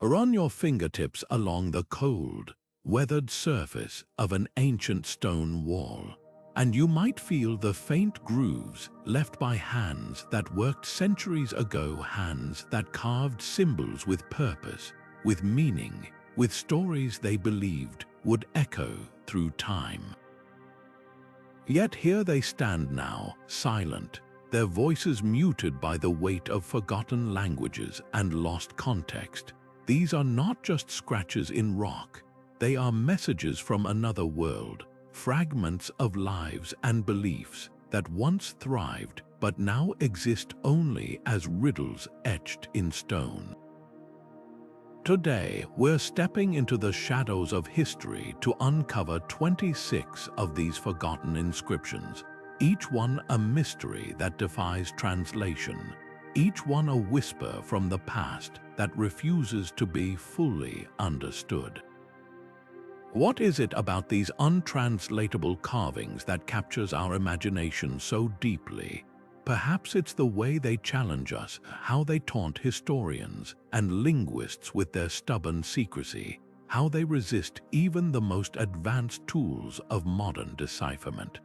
Run your fingertips along the cold, weathered surface of an ancient stone wall, and you might feel the faint grooves left by hands that worked centuries ago, hands that carved symbols with purpose, with meaning, with stories they believed would echo through time. Yet here they stand now, silent, their voices muted by the weight of forgotten languages and lost context. These are not just scratches in rock, they are messages from another world, fragments of lives and beliefs that once thrived but now exist only as riddles etched in stone. Today, we're stepping into the shadows of history to uncover 26 of these forgotten inscriptions, each one a mystery that defies translation, each one a whisper from the past that refuses to be fully understood. What is it about these untranslatable carvings that captures our imagination so deeply? Perhaps it's the way they challenge us, how they taunt historians and linguists with their stubborn secrecy, how they resist even the most advanced tools of modern decipherment.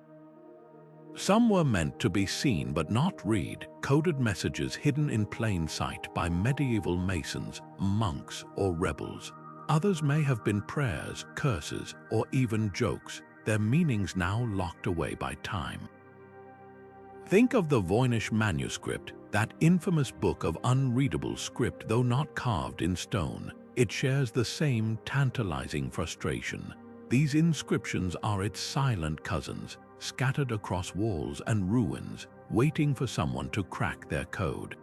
Some were meant to be seen but not read, coded messages hidden in plain sight by medieval masons, monks, or rebels. Others may have been prayers, curses, or even jokes, their meanings now locked away by time. Think of the Voynich manuscript, that infamous book of unreadable script. Though not carved in stone, it shares the same tantalizing frustration. These inscriptions are its silent cousins, scattered across walls and ruins, waiting for someone to crack their code.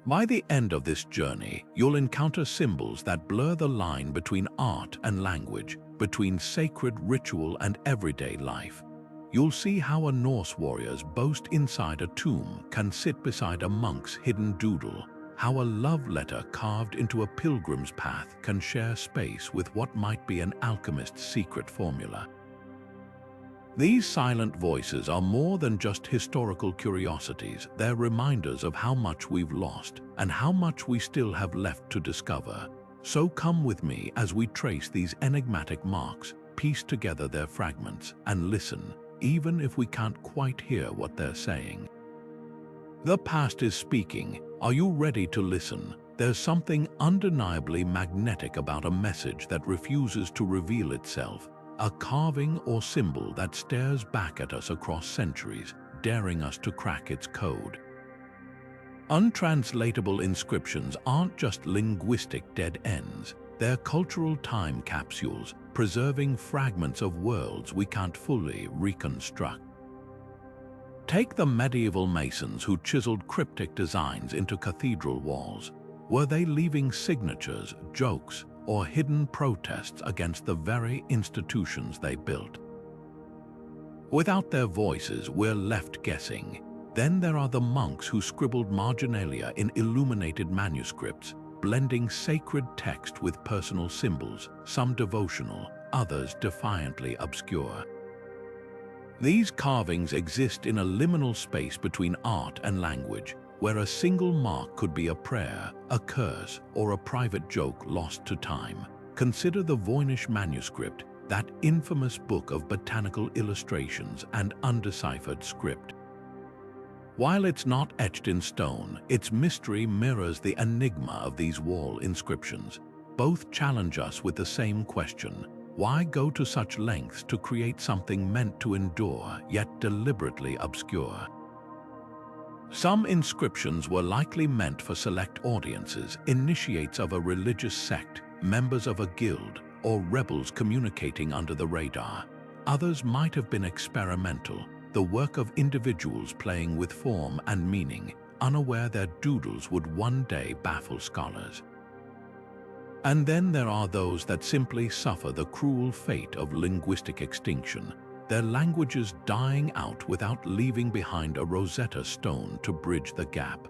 By the end of this journey, you'll encounter symbols that blur the line between art and language, between sacred ritual and everyday life. You'll see how a Norse warrior's boast inside a tomb can sit beside a monk's hidden doodle, how a love letter carved into a pilgrim's path can share space with what might be an alchemist's secret formula. These silent voices are more than just historical curiosities. They're reminders of how much we've lost and how much we still have left to discover. So come with me as we trace these enigmatic marks, piece together their fragments, and listen, even if we can't quite hear what they're saying. The past is speaking. Are you ready to listen? There's something undeniably magnetic about a message that refuses to reveal itself. A carving or symbol that stares back at us across centuries, daring us to crack its code. Untranslatable inscriptions aren't just linguistic dead ends. They're cultural time capsules, preserving fragments of worlds we can't fully reconstruct. Take the medieval masons who chiseled cryptic designs into cathedral walls. Were they leaving signatures, jokes, or hidden protests against the very institutions they built? Without their voices, we're left guessing. Then there are the monks who scribbled marginalia in illuminated manuscripts, blending sacred text with personal symbols, some devotional, others defiantly obscure. These carvings exist in a liminal space between art and language, where a single mark could be a prayer, a curse, or a private joke lost to time. Consider the Voynich manuscript, that infamous book of botanical illustrations and undeciphered script. While it's not etched in stone, its mystery mirrors the enigma of these wall inscriptions. Both challenge us with the same question: why go to such lengths to create something meant to endure, yet deliberately obscure? Some inscriptions were likely meant for select audiences, initiates of a religious sect, members of a guild, or rebels communicating under the radar. Others might have been experimental, the work of individuals playing with form and meaning, unaware their doodles would one day baffle scholars. And then there are those that simply suffer the cruel fate of linguistic extinction, their languages dying out without leaving behind a Rosetta Stone to bridge the gap.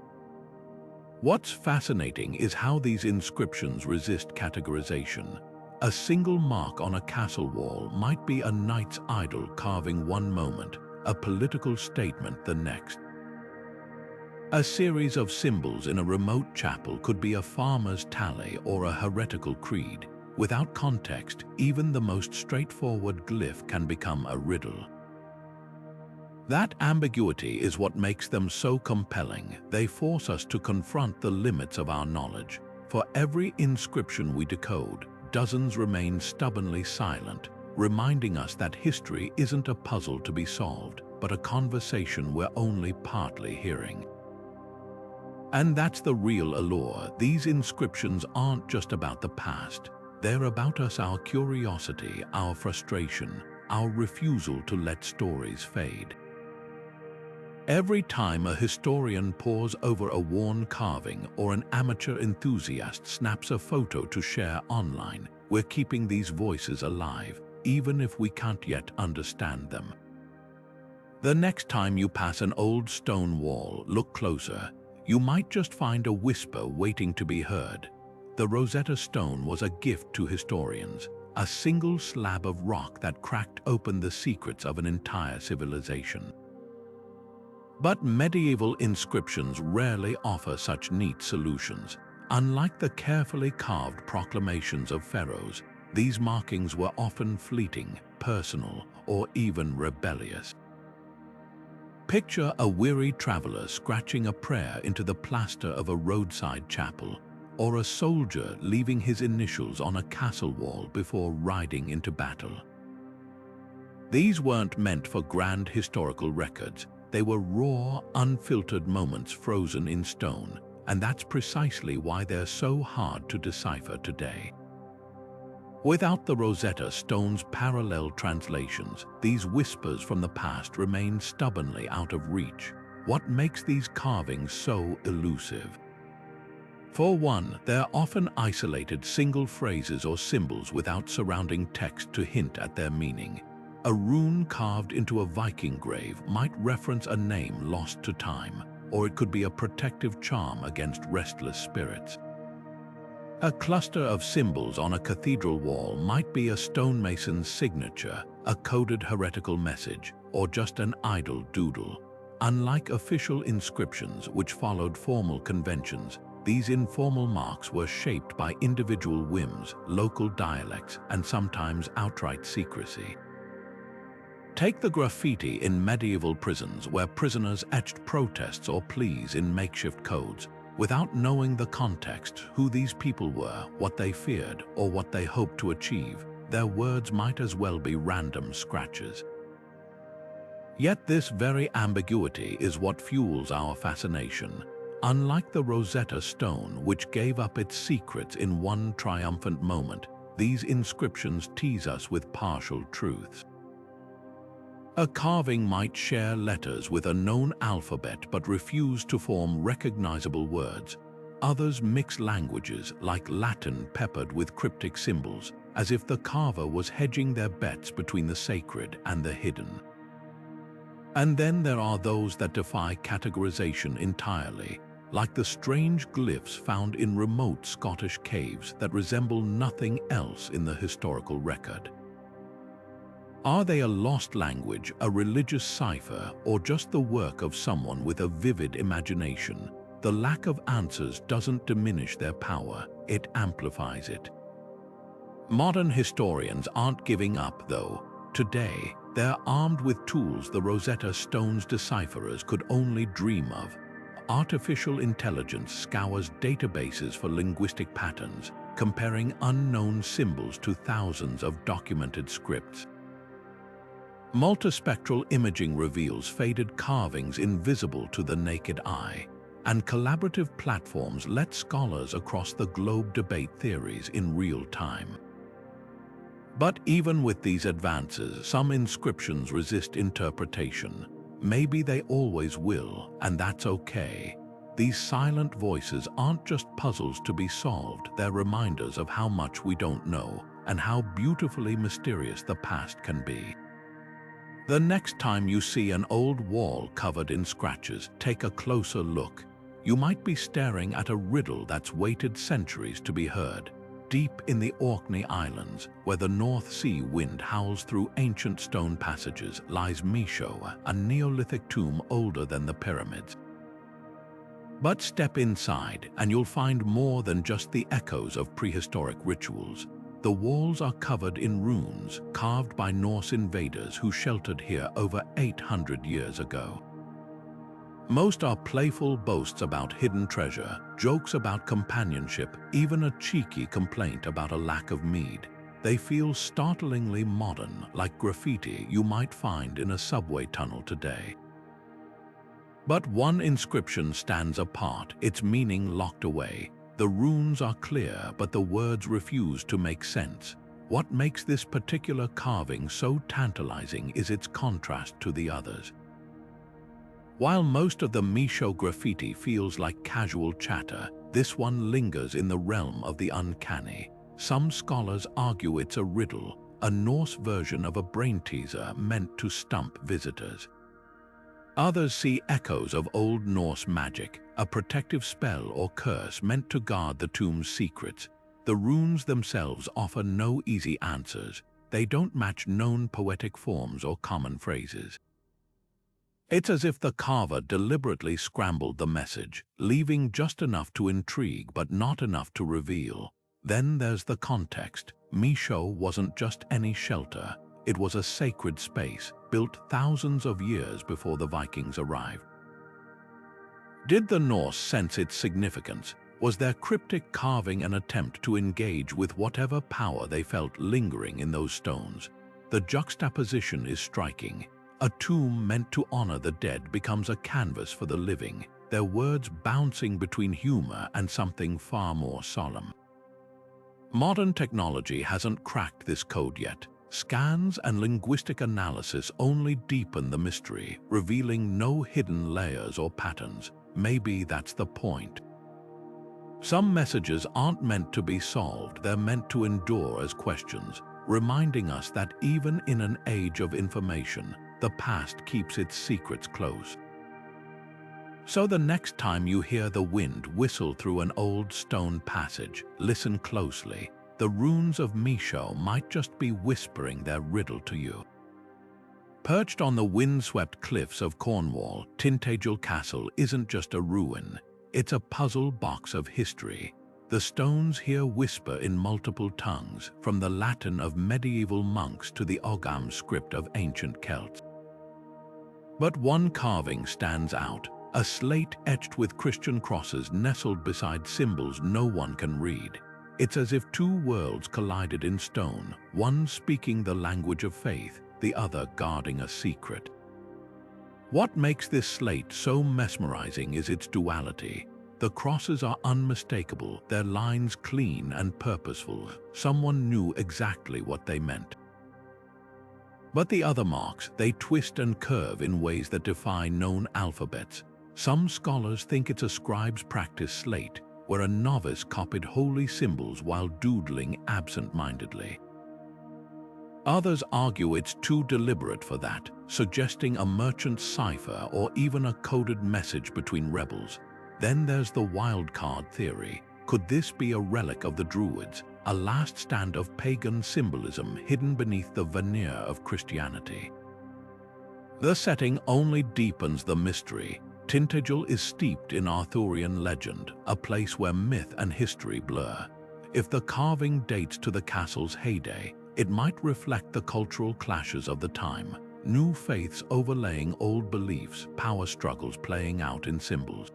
What's fascinating is how these inscriptions resist categorization. A single mark on a castle wall might be a knight's idol carving one moment, a political statement the next. A series of symbols in a remote chapel could be a farmer's tally or a heretical creed. Without context, even the most straightforward glyph can become a riddle. That ambiguity is what makes them so compelling. They force us to confront the limits of our knowledge. For every inscription we decode, dozens remain stubbornly silent, reminding us that history isn't a puzzle to be solved, but a conversation we're only partly hearing. And that's the real allure. These inscriptions aren't just about the past. They're about us, our curiosity, our frustration, our refusal to let stories fade. Every time a historian pores over a worn carving or an amateur enthusiast snaps a photo to share online, we're keeping these voices alive, even if we can't yet understand them. The next time you pass an old stone wall, look closer. You might just find a whisper waiting to be heard. The Rosetta Stone was a gift to historians, a single slab of rock that cracked open the secrets of an entire civilization. But medieval inscriptions rarely offer such neat solutions. Unlike the carefully carved proclamations of pharaohs, these markings were often fleeting, personal, or even rebellious. Picture a weary traveler scratching a prayer into the plaster of a roadside chapel, or a soldier leaving his initials on a castle wall before riding into battle. These weren't meant for grand historical records. They were raw, unfiltered moments frozen in stone, and that's precisely why they're so hard to decipher today. Without the Rosetta Stone's parallel translations, these whispers from the past remain stubbornly out of reach. What makes these carvings so elusive? For one, they're often isolated single phrases or symbols without surrounding text to hint at their meaning. A rune carved into a Viking grave might reference a name lost to time, or it could be a protective charm against restless spirits. A cluster of symbols on a cathedral wall might be a stonemason's signature, a coded heretical message, or just an idle doodle. Unlike official inscriptions which followed formal conventions, these informal marks were shaped by individual whims, local dialects, and sometimes outright secrecy. Take the graffiti in medieval prisons where prisoners etched protests or pleas in makeshift codes. Without knowing the context, who these people were, what they feared, or what they hoped to achieve, their words might as well be random scratches. Yet this very ambiguity is what fuels our fascination. Unlike the Rosetta Stone, which gave up its secrets in one triumphant moment, these inscriptions tease us with partial truths. A carving might share letters with a known alphabet but refuse to form recognizable words. Others mix languages, like Latin peppered with cryptic symbols, as if the carver was hedging their bets between the sacred and the hidden. And then there are those that defy categorization entirely, like the strange glyphs found in remote Scottish caves that resemble nothing else in the historical record. Are they a lost language, a religious cipher, or just the work of someone with a vivid imagination? The lack of answers doesn't diminish their power, it amplifies it. Modern historians aren't giving up, though. Today, they're armed with tools the Rosetta Stone's decipherers could only dream of. Artificial intelligence scours databases for linguistic patterns, comparing unknown symbols to thousands of documented scripts. Multispectral imaging reveals faded carvings invisible to the naked eye, and collaborative platforms let scholars across the globe debate theories in real time. But even with these advances, some inscriptions resist interpretation. Maybe they always will, and that's okay. These silent voices aren't just puzzles to be solved, they're reminders of how much we don't know and how beautifully mysterious the past can be. The next time you see an old wall covered in scratches, take a closer look. You might be staring at a riddle that's waited centuries to be heard. Deep in the Orkney Islands, where the North Sea wind howls through ancient stone passages, lies Micho, a Neolithic tomb older than the pyramids. But step inside and you'll find more than just the echoes of prehistoric rituals. The walls are covered in runes carved by Norse invaders who sheltered here over 800 years ago. Most are playful boasts about hidden treasure, jokes about companionship, even a cheeky complaint about a lack of mead. They feel startlingly modern, like graffiti you might find in a subway tunnel today. But one inscription stands apart, its meaning locked away. The runes are clear, but the words refuse to make sense. What makes this particular carving so tantalizing is its contrast to the others. While most of the Micho graffiti feels like casual chatter, this one lingers in the realm of the uncanny. Some scholars argue it's a riddle, a Norse version of a brain teaser meant to stump visitors. Others see echoes of Old Norse magic, a protective spell or curse meant to guard the tomb's secrets. The runes themselves offer no easy answers. They don't match known poetic forms or common phrases. It's as if the carver deliberately scrambled the message, leaving just enough to intrigue but not enough to reveal. Then there's the context. Micho wasn't just any shelter. It was a sacred space, built thousands of years before the Vikings arrived. Did the Norse sense its significance? Was their cryptic carving an attempt to engage with whatever power they felt lingering in those stones? The juxtaposition is striking. A tomb meant to honor the dead becomes a canvas for the living, their words bouncing between humor and something far more solemn. Modern technology hasn't cracked this code yet. Scans and linguistic analysis only deepen the mystery, revealing no hidden layers or patterns. Maybe that's the point. Some messages aren't meant to be solved, they're meant to endure as questions, reminding us that even in an age of information, the past keeps its secrets close. So the next time you hear the wind whistle through an old stone passage, listen closely. The runes of Micho might just be whispering their riddle to you. Perched on the windswept cliffs of Cornwall, Tintagel Castle isn't just a ruin, it's a puzzle box of history. The stones here whisper in multiple tongues, from the Latin of medieval monks to the Ogham script of ancient Celts. But one carving stands out, a slate etched with Christian crosses nestled beside symbols no one can read. It's as if two worlds collided in stone, one speaking the language of faith, the other guarding a secret. What makes this slate so mesmerizing is its duality. The crosses are unmistakable, their lines clean and purposeful. Someone knew exactly what they meant. But the other marks, they twist and curve in ways that defy known alphabets. Some scholars think it's a scribe's practice slate, where a novice copied holy symbols while doodling absent-mindedly. Others argue it's too deliberate for that, suggesting a merchant's cipher or even a coded message between rebels. Then there's the wildcard theory. Could this be a relic of the Druids, a last stand of pagan symbolism hidden beneath the veneer of Christianity? The setting only deepens the mystery. Tintagel is steeped in Arthurian legend, a place where myth and history blur. If the carving dates to the castle's heyday, it might reflect the cultural clashes of the time, new faiths overlaying old beliefs, power struggles playing out in symbols.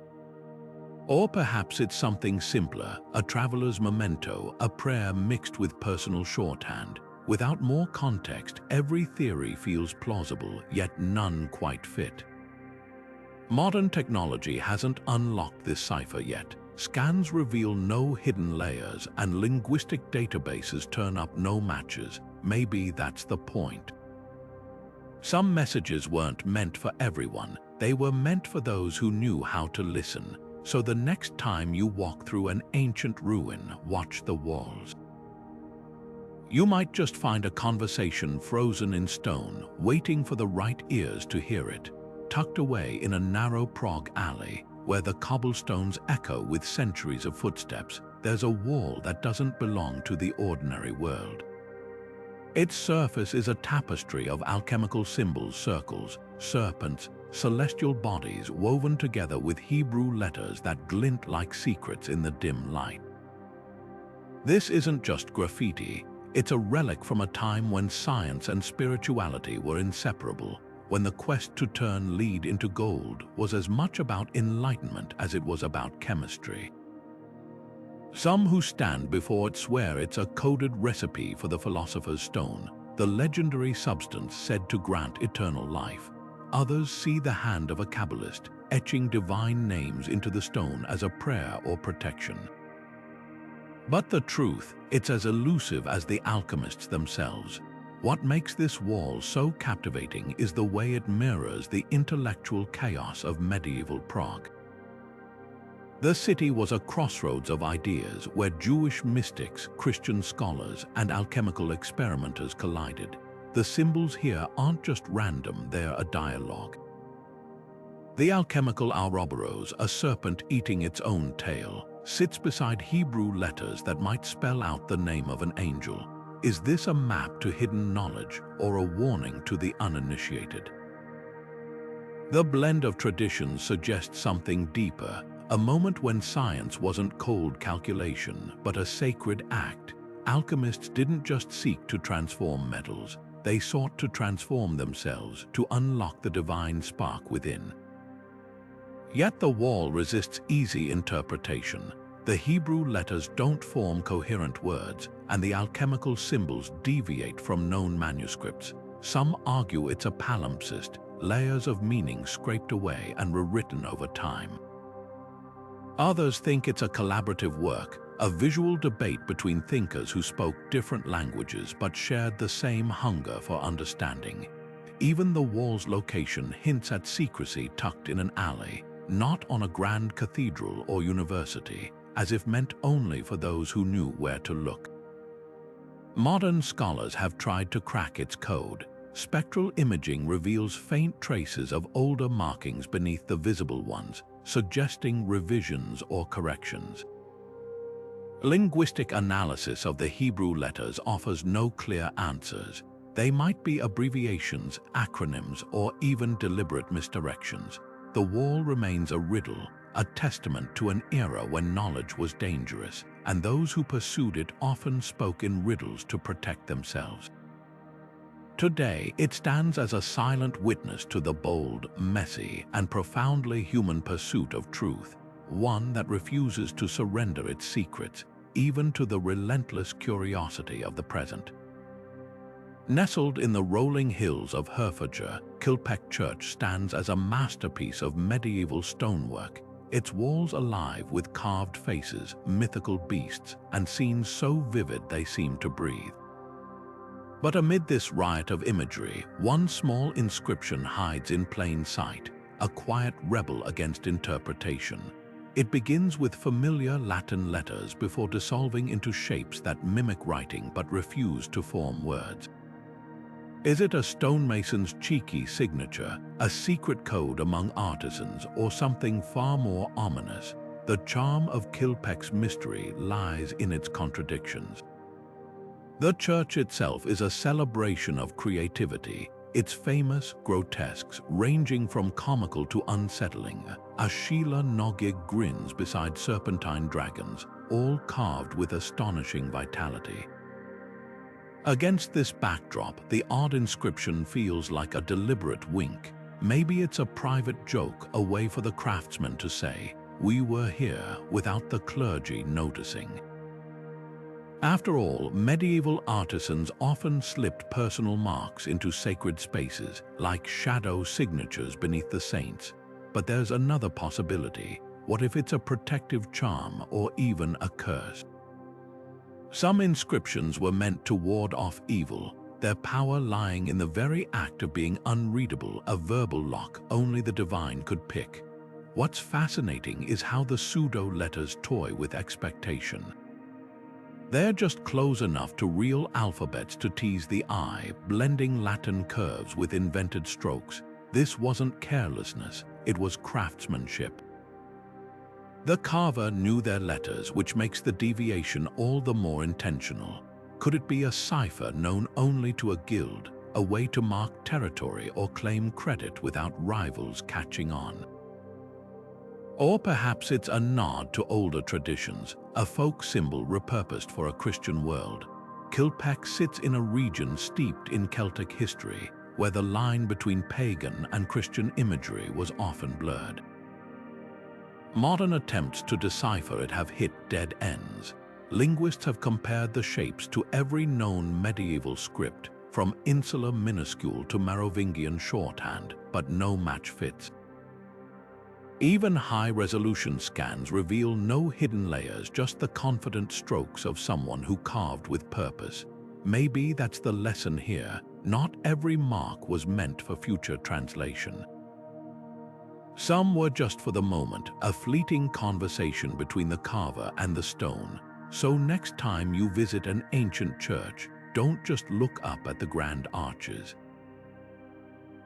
Or perhaps it's something simpler, a traveler's memento, a prayer mixed with personal shorthand. Without more context, every theory feels plausible, yet none quite fit. Modern technology hasn't unlocked this cipher yet. Scans reveal no hidden layers, and linguistic databases turn up no matches. Maybe that's the point. Some messages weren't meant for everyone. They were meant for those who knew how to listen. So the next time you walk through an ancient ruin, watch the walls. You might just find a conversation frozen in stone, waiting for the right ears to hear it. Tucked away in a narrow Prague alley, where the cobblestones echo with centuries of footsteps, there's a wall that doesn't belong to the ordinary world. Its surface is a tapestry of alchemical symbols, circles, serpents, celestial bodies woven together with Hebrew letters that glint like secrets in the dim light. This isn't just graffiti, it's a relic from a time when science and spirituality were inseparable, when the quest to turn lead into gold was as much about enlightenment as it was about chemistry. Some who stand before it swear it's a coded recipe for the philosopher's stone, the legendary substance said to grant eternal life. Others see the hand of a Kabbalist, etching divine names into the stone as a prayer or protection. But the truth, it's as elusive as the alchemists themselves. What makes this wall so captivating is the way it mirrors the intellectual chaos of medieval Prague. The city was a crossroads of ideas where Jewish mystics, Christian scholars, and alchemical experimenters collided. The symbols here aren't just random, they're a dialogue. The alchemical Ouroboros, a serpent eating its own tail, sits beside Hebrew letters that might spell out the name of an angel. Is this a map to hidden knowledge or a warning to the uninitiated? The blend of traditions suggests something deeper, a moment when science wasn't cold calculation, but a sacred act. Alchemists didn't just seek to transform metals, they sought to transform themselves to unlock the divine spark within. Yet the wall resists easy interpretation. The Hebrew letters don't form coherent words, and the alchemical symbols deviate from known manuscripts. Some argue it's a palimpsest, layers of meaning scraped away and rewritten over time. Others think it's a collaborative work, a visual debate between thinkers who spoke different languages but shared the same hunger for understanding. Even the wall's location hints at secrecy tucked in an alley, not on a grand cathedral or university, as if meant only for those who knew where to look. Modern scholars have tried to crack its code. Spectral imaging reveals faint traces of older markings beneath the visible ones, suggesting revisions or corrections. Linguistic analysis of the Hebrew letters offers no clear answers. They might be abbreviations, acronyms, or even deliberate misdirections. The wall remains a riddle, a testament to an era when knowledge was dangerous, and those who pursued it often spoke in riddles to protect themselves. Today, it stands as a silent witness to the bold, messy, and profoundly human pursuit of truth, one that refuses to surrender its secrets, even to the relentless curiosity of the present. Nestled in the rolling hills of Herefordshire, Kilpeck Church stands as a masterpiece of medieval stonework, its walls alive with carved faces, mythical beasts, and scenes so vivid they seem to breathe. But amid this riot of imagery, one small inscription hides in plain sight, a quiet rebel against interpretation. It begins with familiar Latin letters before dissolving into shapes that mimic writing but refuse to form words. Is it a stonemason's cheeky signature, a secret code among artisans, or something far more ominous? The charm of Kilpeck's mystery lies in its contradictions. The church itself is a celebration of creativity, its famous grotesques ranging from comical to unsettling. A Sheila Noggig grins beside serpentine dragons, all carved with astonishing vitality. Against this backdrop, the odd inscription feels like a deliberate wink. Maybe it's a private joke, a way for the craftsman to say, "We were here," without the clergy noticing. After all, medieval artisans often slipped personal marks into sacred spaces, like shadow signatures beneath the saints. But there's another possibility. What if it's a protective charm or even a curse? Some inscriptions were meant to ward off evil, their power lying in the very act of being unreadable, a verbal lock only the divine could pick. What's fascinating is how the pseudo-letters toy with expectation. They're just close enough to real alphabets to tease the eye, blending Latin curves with invented strokes. This wasn't carelessness, it was craftsmanship. The carver knew their letters, which makes the deviation all the more intentional. Could it be a cipher known only to a guild, a way to mark territory or claim credit without rivals catching on. Or perhaps it's a nod to older traditions, a folk symbol repurposed for a Christian world. Kilpeck sits in a region steeped in Celtic history, where the line between pagan and Christian imagery was often blurred. Modern attempts to decipher it have hit dead ends. Linguists have compared the shapes to every known medieval script, from insular minuscule to Merovingian shorthand, but no match fits. Even high-resolution scans reveal no hidden layers, just the confident strokes of someone who carved with purpose. Maybe that's the lesson here. Not every mark was meant for future translation. Some were just for the moment, a fleeting conversation between the carver and the stone. So next time you visit an ancient church, don't just look up at the grand arches.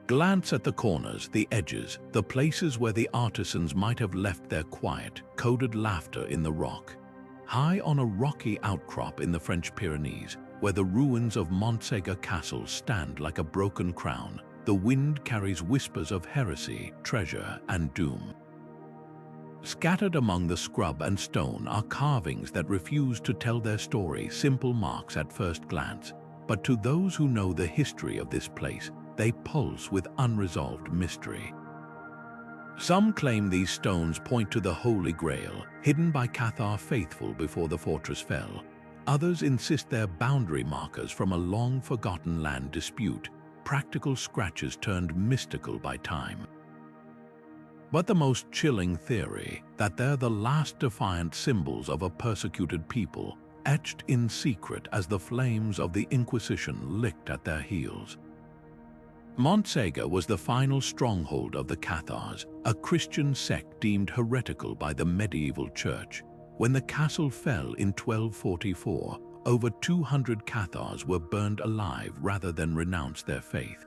Glance at the corners, the edges, the places where the artisans might have left their quiet, coded laughter in the rock. High on a rocky outcrop in the French Pyrenees, where the ruins of Montsegur Castle stand like a broken crown, the wind carries whispers of heresy, treasure, and doom. Scattered among the scrub and stone are carvings that refuse to tell their story, simple marks at first glance. But to those who know the history of this place, they pulse with unresolved mystery. Some claim these stones point to the Holy Grail, hidden by Cathar faithful before the fortress fell. Others insist they're boundary markers from a long-forgotten land dispute, practical scratches turned mystical by time. But the most chilling theory, that they're the last defiant symbols of a persecuted people, etched in secret as the flames of the Inquisition licked at their heels. Montsegur was the final stronghold of the Cathars, a Christian sect deemed heretical by the medieval church. When the castle fell in 1244, over 200 Cathars were burned alive rather than renounce their faith.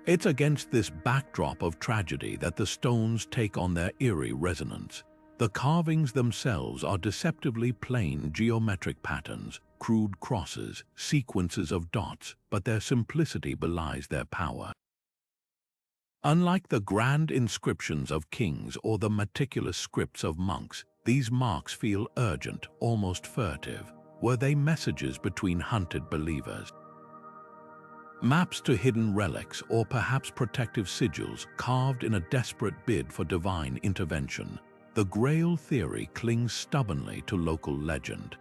It's against this backdrop of tragedy that the stones take on their eerie resonance. The carvings themselves are deceptively plain geometric patterns, crude crosses, sequences of dots, but their simplicity belies their power. Unlike the grand inscriptions of kings or the meticulous scripts of monks, these marks feel urgent, almost furtive. Were they messages between hunted believers? Maps to hidden relics, or perhaps protective sigils carved in a desperate bid for divine intervention? The Grail theory clings stubbornly to local legend.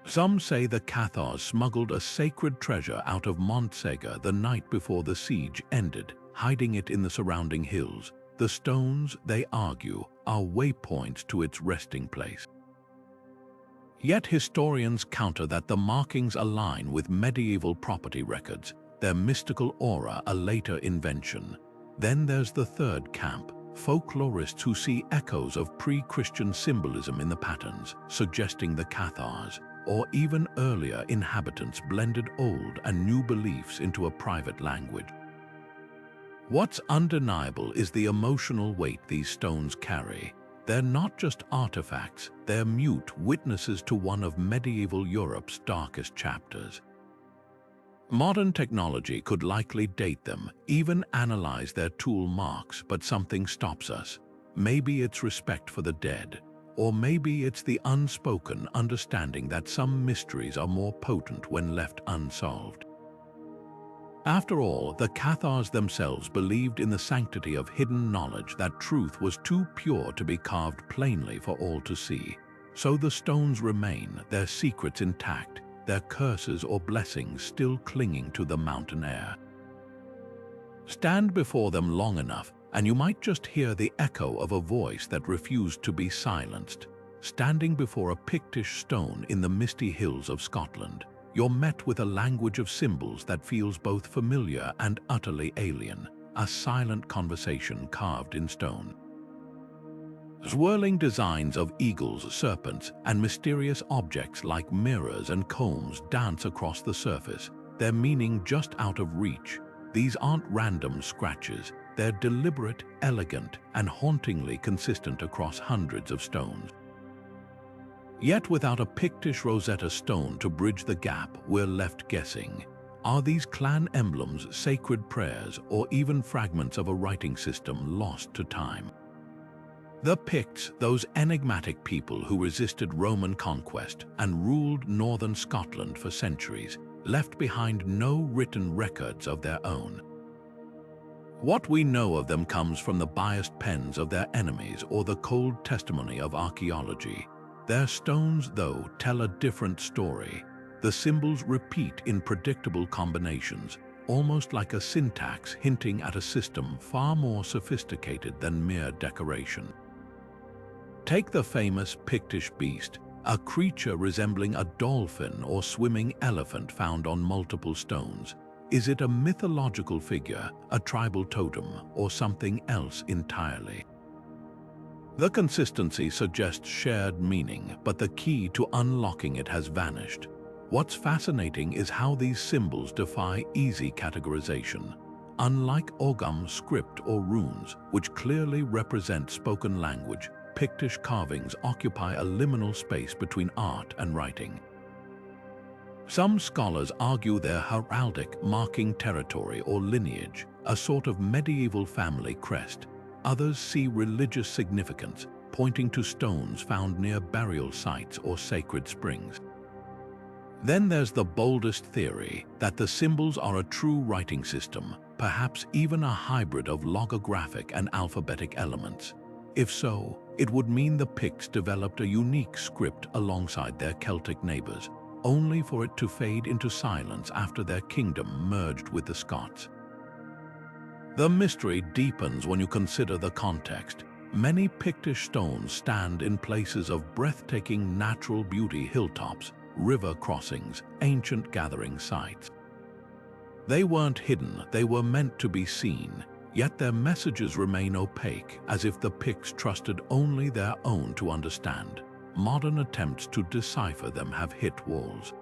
Some say the Cathars smuggled a sacred treasure out of Montsegur the night before the siege ended, hiding it in the surrounding hills. The stones, they argue, are waypoints to its resting place. Yet historians counter that the markings align with medieval property records, their mystical aura a later invention. Then there's the third camp, folklorists who see echoes of pre-Christian symbolism in the patterns, suggesting the Cathars, or even earlier inhabitants blended old and new beliefs into a private language. What's undeniable is the emotional weight these stones carry. They're not just artifacts, they're mute witnesses to one of medieval Europe's darkest chapters. Modern technology could likely date them, even analyze their tool marks, but something stops us. Maybe it's respect for the dead, or maybe it's the unspoken understanding that some mysteries are more potent when left unsolved. After all, the Cathars themselves believed in the sanctity of hidden knowledge, that truth was too pure to be carved plainly for all to see. So the stones remain, their secrets intact, their curses or blessings still clinging to the mountain air. Stand before them long enough, and you might just hear the echo of a voice that refused to be silenced. Standing before a Pictish stone in the misty hills of Scotland, you're met with a language of symbols that feels both familiar and utterly alien, a silent conversation carved in stone. Swirling designs of eagles, serpents, and mysterious objects like mirrors and combs dance across the surface, their meaning just out of reach. These aren't random scratches, they're deliberate, elegant, and hauntingly consistent across hundreds of stones. Yet without a Pictish Rosetta Stone to bridge the gap, we're left guessing. Are these clan emblems sacred prayers or even fragments of a writing system lost to time? The Picts, those enigmatic people who resisted Roman conquest and ruled northern Scotland for centuries, left behind no written records of their own. What we know of them comes from the biased pens of their enemies or the cold testimony of archaeology. Their stones, though, tell a different story. The symbols repeat in predictable combinations, almost like a syntax hinting at a system far more sophisticated than mere decoration. Take the famous Pictish beast, a creature resembling a dolphin or swimming elephant found on multiple stones. Is it a mythological figure, a tribal totem, or something else entirely? The consistency suggests shared meaning, but the key to unlocking it has vanished. What's fascinating is how these symbols defy easy categorization. Unlike Ogham script or runes, which clearly represent spoken language, Pictish carvings occupy a liminal space between art and writing. Some scholars argue they're heraldic, marking territory or lineage, a sort of medieval family crest. Others see religious significance, pointing to stones found near burial sites or sacred springs. Then there's the boldest theory that the symbols are a true writing system, perhaps even a hybrid of logographic and alphabetic elements. If so, it would mean the Picts developed a unique script alongside their Celtic neighbors, only for it to fade into silence after their kingdom merged with the Scots. The mystery deepens when you consider the context. Many Pictish stones stand in places of breathtaking natural beauty: hilltops, river crossings, ancient gathering sites. They weren't hidden, they were meant to be seen, yet their messages remain opaque, as if the Picts trusted only their own to understand. Modern attempts to decipher them have hit walls.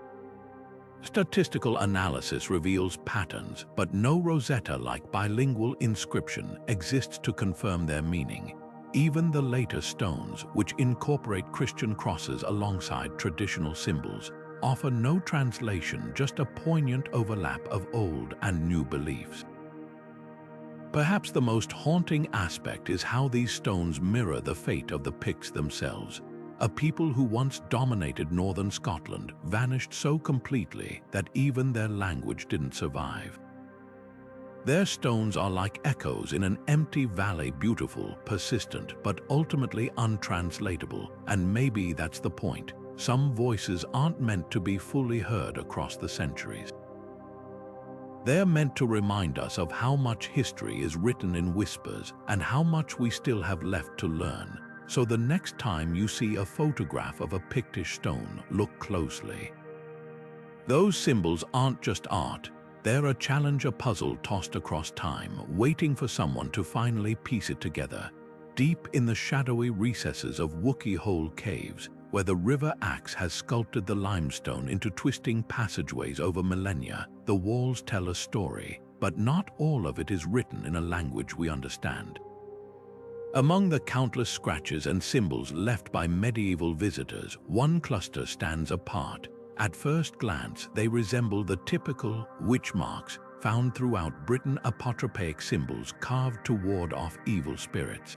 Statistical analysis reveals patterns, but no Rosetta-like bilingual inscription exists to confirm their meaning. Even the later stones, which incorporate Christian crosses alongside traditional symbols, offer no translation, just a poignant overlap of old and new beliefs. Perhaps the most haunting aspect is how these stones mirror the fate of the Picts themselves. A people who once dominated northern Scotland vanished so completely that even their language didn't survive. Their stones are like echoes in an empty valley, beautiful, persistent, but ultimately untranslatable, and maybe that's the point. Some voices aren't meant to be fully heard across the centuries. They're meant to remind us of how much history is written in whispers and how much we still have left to learn. So the next time you see a photograph of a Pictish stone, look closely. Those symbols aren't just art, they're a challenge, a puzzle tossed across time, waiting for someone to finally piece it together. Deep in the shadowy recesses of Wokey hole caves, where the river axe has sculpted the limestone into twisting passageways over millennia, the walls tell a story, but not all of it is written in a language we understand. Among the countless scratches and symbols left by medieval visitors, one cluster stands apart. At first glance, they resemble the typical witch marks found throughout Britain, apotropaic symbols carved to ward off evil spirits.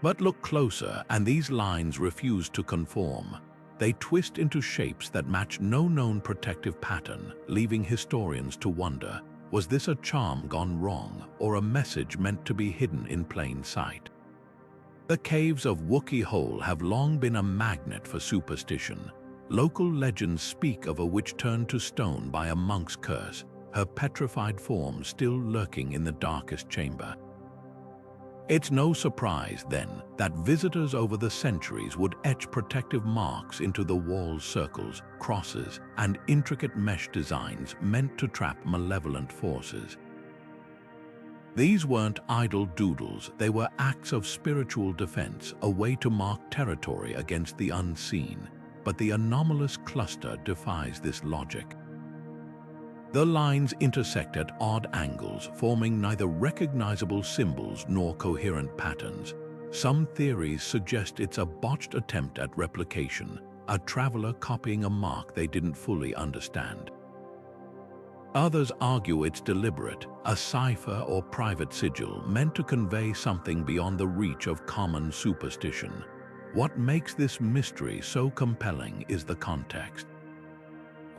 But look closer, and these lines refuse to conform. They twist into shapes that match no known protective pattern, leaving historians to wonder, was this a charm gone wrong, or a message meant to be hidden in plain sight? The caves of Wokey Hole have long been a magnet for superstition. Local legends speak of a witch turned to stone by a monk's curse, her petrified form still lurking in the darkest chamber. It's no surprise, then, that visitors over the centuries would etch protective marks into the walls, circles, crosses, and intricate mesh designs meant to trap malevolent forces. These weren't idle doodles, they were acts of spiritual defense, a way to mark territory against the unseen. But the anomalous cluster defies this logic. The lines intersect at odd angles, forming neither recognizable symbols nor coherent patterns. Some theories suggest it's a botched attempt at replication, a traveler copying a mark they didn't fully understand. Others argue it's deliberate, a cipher or private sigil meant to convey something beyond the reach of common superstition. What makes this mystery so compelling is the context.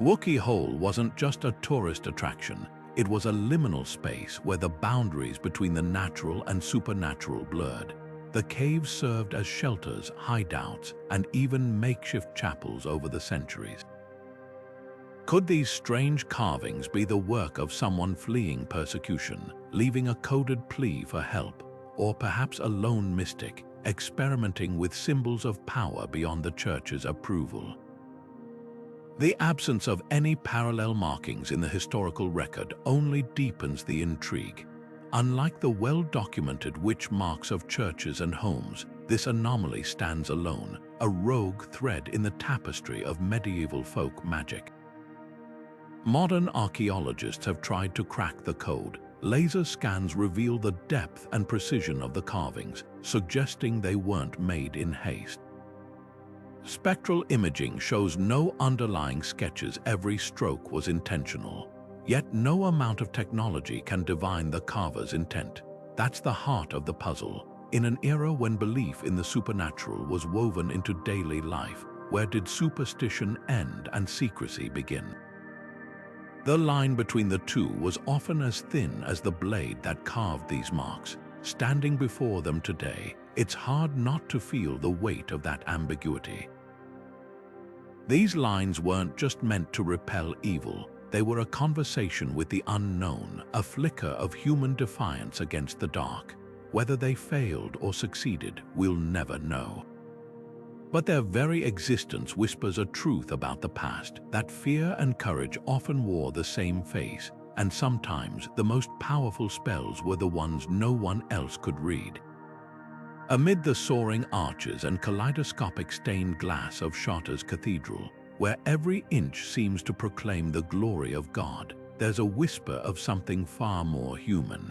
Wokey Hole wasn't just a tourist attraction, it was a liminal space where the boundaries between the natural and supernatural blurred. The caves served as shelters, hideouts, and even makeshift chapels over the centuries. Could these strange carvings be the work of someone fleeing persecution, leaving a coded plea for help, or perhaps a lone mystic, experimenting with symbols of power beyond the church's approval? The absence of any parallel markings in the historical record only deepens the intrigue. Unlike the well-documented witch marks of churches and homes, this anomaly stands alone, a rogue thread in the tapestry of medieval folk magic. Modern archaeologists have tried to crack the code. Laser scans reveal the depth and precision of the carvings, suggesting they weren't made in haste. Spectral imaging shows no underlying sketches, every stroke was intentional. Yet no amount of technology can divine the carver's intent. That's the heart of the puzzle. In an era when belief in the supernatural was woven into daily life, where did superstition end and secrecy begin? The line between the two was often as thin as the blade that carved these marks. Standing before them today, it's hard not to feel the weight of that ambiguity. These lines weren't just meant to repel evil. They were a conversation with the unknown, a flicker of human defiance against the dark. Whether they failed or succeeded, we'll never know. But their very existence whispers a truth about the past, that fear and courage often wore the same face, and sometimes the most powerful spells were the ones no one else could read. Amid the soaring arches and kaleidoscopic stained glass of Chartres Cathedral, where every inch seems to proclaim the glory of God, there's a whisper of something far more human.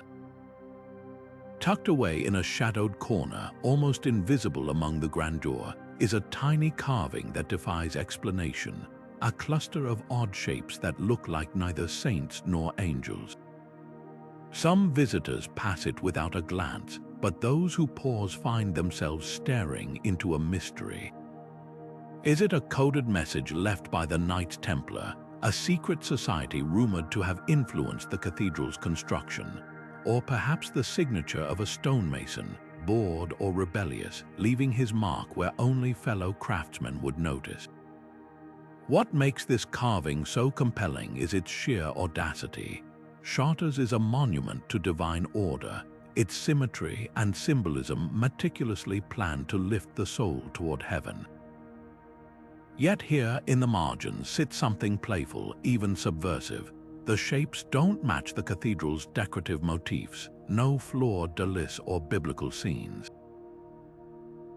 Tucked away in a shadowed corner, almost invisible among the grandeur, is a tiny carving that defies explanation, a cluster of odd shapes that look like neither saints nor angels. Some visitors pass it without a glance, but those who pause find themselves staring into a mystery. Is it a coded message left by the Knights Templar, a secret society rumored to have influenced the cathedral's construction, or perhaps the signature of a stonemason, bored or rebellious, leaving his mark where only fellow craftsmen would notice? What makes this carving so compelling is its sheer audacity. Chartres is a monument to divine order, its symmetry and symbolism meticulously planned to lift the soul toward heaven. Yet here in the margins sits something playful, even subversive. The shapes don't match the cathedral's decorative motifs, no fleur-de-lis or biblical scenes.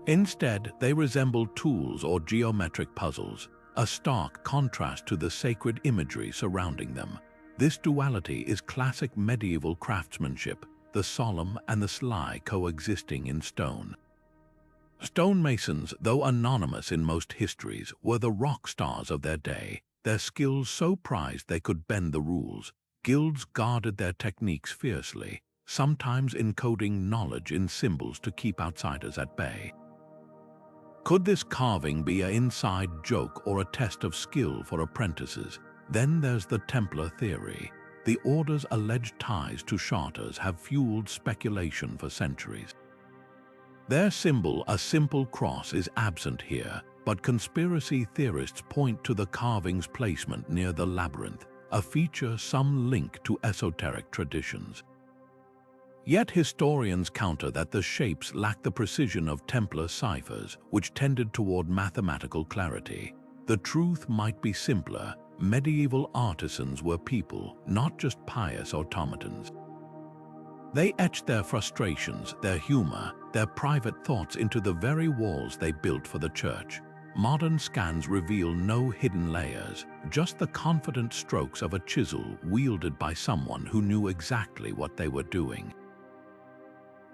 Instead, they resemble tools or geometric puzzles, a stark contrast to the sacred imagery surrounding them. This duality is classic medieval craftsmanship, the solemn and the sly coexisting in stone. Stonemasons, though anonymous in most histories, were the rock stars of their day, their skills so prized they could bend the rules. Guilds guarded their techniques fiercely, sometimes encoding knowledge in symbols to keep outsiders at bay. Could this carving be an inside joke or a test of skill for apprentices? Then there's the Templar theory. The order's alleged ties to Chartres have fueled speculation for centuries. Their symbol, a simple cross, is absent here, but conspiracy theorists point to the carving's placement near the labyrinth, a feature some link to esoteric traditions. Yet historians counter that the shapes lack the precision of Templar ciphers, which tended toward mathematical clarity. The truth might be simpler. Medieval artisans were people, not just pious automatons. They etched their frustrations, their humor, their private thoughts into the very walls they built for the church. Modern scans reveal no hidden layers, just the confident strokes of a chisel wielded by someone who knew exactly what they were doing.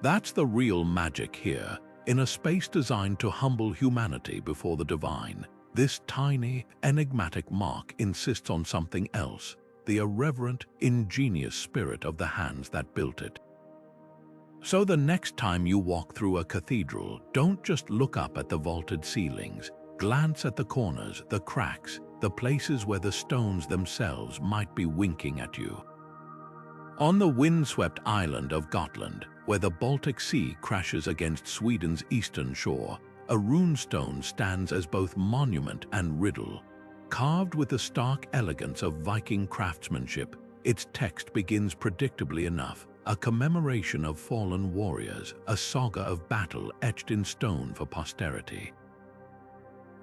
That's the real magic here, in a space designed to humble humanity before the divine. This tiny, enigmatic mark insists on something else, the irreverent, ingenious spirit of the hands that built it. So the next time you walk through a cathedral, don't just look up at the vaulted ceilings. Glance at the corners, the cracks, the places where the stones themselves might be winking at you. On the windswept island of Gotland, where the Baltic Sea crashes against Sweden's eastern shore, a runestone stands as both monument and riddle. Carved with the stark elegance of Viking craftsmanship, its text begins predictably enough, a commemoration of fallen warriors, a saga of battle etched in stone for posterity.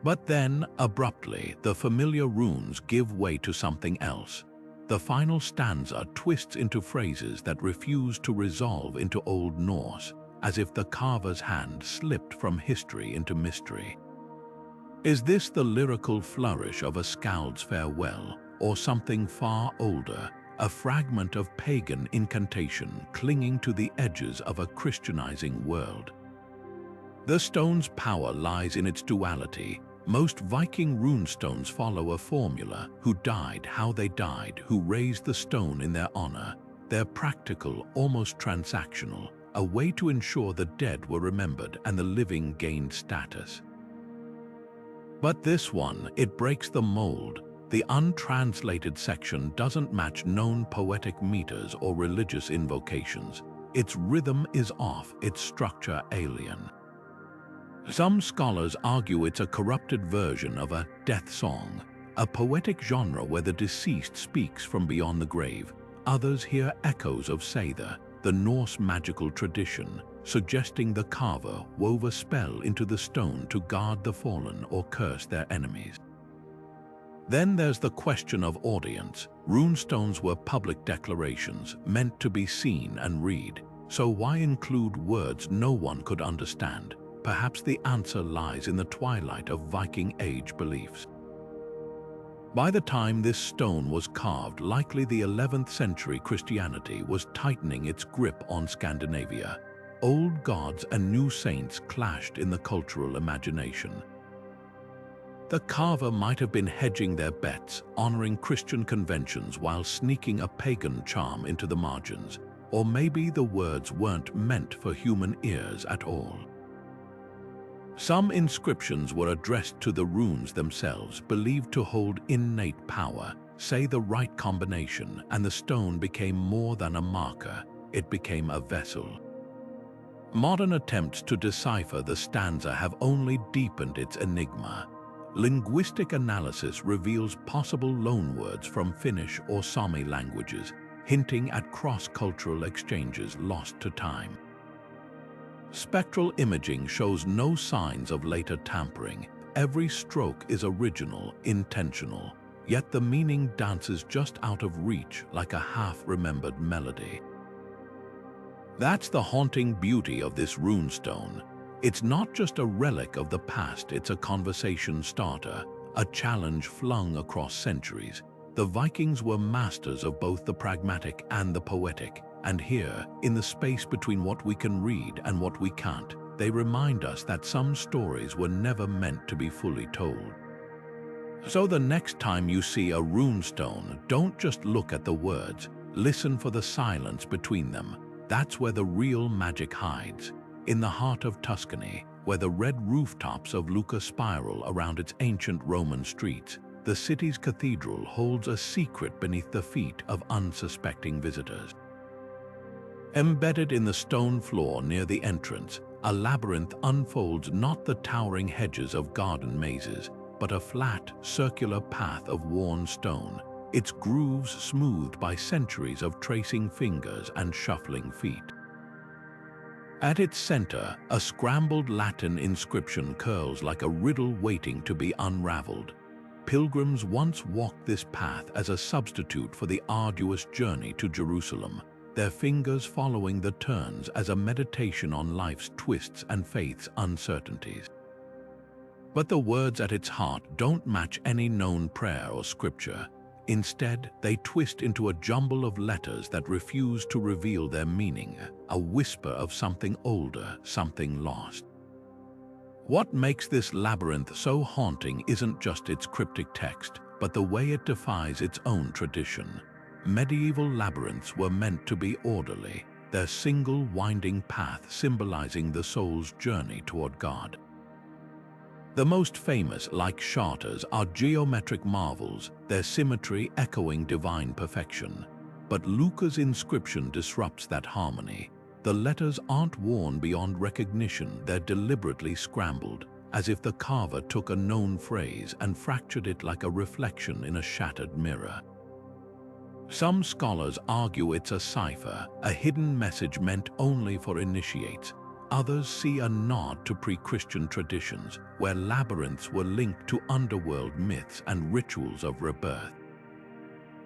But then, abruptly, the familiar runes give way to something else. The final stanza twists into phrases that refuse to resolve into Old Norse, as if the carver's hand slipped from history into mystery. Is this the lyrical flourish of a skald's farewell, or something far older, a fragment of pagan incantation clinging to the edges of a Christianizing world? The stone's power lies in its duality. Most Viking runestones follow a formula: who died, how they died, who raised the stone in their honor. They're practical, almost transactional, a way to ensure the dead were remembered and the living gained status. But this one, it breaks the mold. The untranslated section doesn't match known poetic meters or religious invocations. Its rhythm is off, its structure alien. Some scholars argue it's a corrupted version of a death song, a poetic genre where the deceased speaks from beyond the grave. Others hear echoes of Seidr, the Norse magical tradition, suggesting the carver wove a spell into the stone to guard the fallen or curse their enemies. Then there's the question of audience. Runestones were public declarations, meant to be seen and read. So why include words no one could understand? Perhaps the answer lies in the twilight of Viking Age beliefs. By the time this stone was carved, likely the 11th century Christianity was tightening its grip on Scandinavia. Old gods and new saints clashed in the cultural imagination. The carver might have been hedging their bets, honoring Christian conventions while sneaking a pagan charm into the margins. Or maybe the words weren't meant for human ears at all. Some inscriptions were addressed to the runes themselves, believed to hold innate power. Say the right combination, and the stone became more than a marker, it became a vessel. Modern attempts to decipher the stanza have only deepened its enigma. Linguistic analysis reveals possible loanwords from Finnish or Sami languages, hinting at cross-cultural exchanges lost to time. Spectral imaging shows no signs of later tampering. Every stroke is original, intentional, yet the meaning dances just out of reach like a half-remembered melody. That's the haunting beauty of this runestone. It's not just a relic of the past, it's a conversation starter, a challenge flung across centuries. The Vikings were masters of both the pragmatic and the poetic. And here, in the space between what we can read and what we can't, they remind us that some stories were never meant to be fully told. So the next time you see a runestone, don't just look at the words, listen for the silence between them. That's where the real magic hides. In the heart of Tuscany, where the red rooftops of Lucca spiral around its ancient Roman streets, the city's cathedral holds a secret beneath the feet of unsuspecting visitors. Embedded in the stone floor near the entrance, a labyrinth unfolds, not the towering hedges of garden mazes, but a flat, circular path of worn stone, its grooves smoothed by centuries of tracing fingers and shuffling feet. At its center, a scrambled Latin inscription curls like a riddle waiting to be unraveled. Pilgrims once walked this path as a substitute for the arduous journey to Jerusalem, their fingers following the turns as a meditation on life's twists and faith's uncertainties. But the words at its heart don't match any known prayer or scripture. Instead, they twist into a jumble of letters that refuse to reveal their meaning, a whisper of something older, something lost. What makes this labyrinth so haunting isn't just its cryptic text. but the way it defies its own tradition. Medieval labyrinths were meant to be orderly, their single winding path symbolizing the soul's journey toward God. The most famous, like charters, are geometric marvels, their symmetry echoing divine perfection. But Luca's inscription disrupts that harmony. The letters aren't worn beyond recognition, they're deliberately scrambled, as if the carver took a known phrase and fractured it like a reflection in a shattered mirror. Some scholars argue it's a cipher, a hidden message meant only for initiates. Others see a nod to pre-Christian traditions, where labyrinths were linked to underworld myths and rituals of rebirth.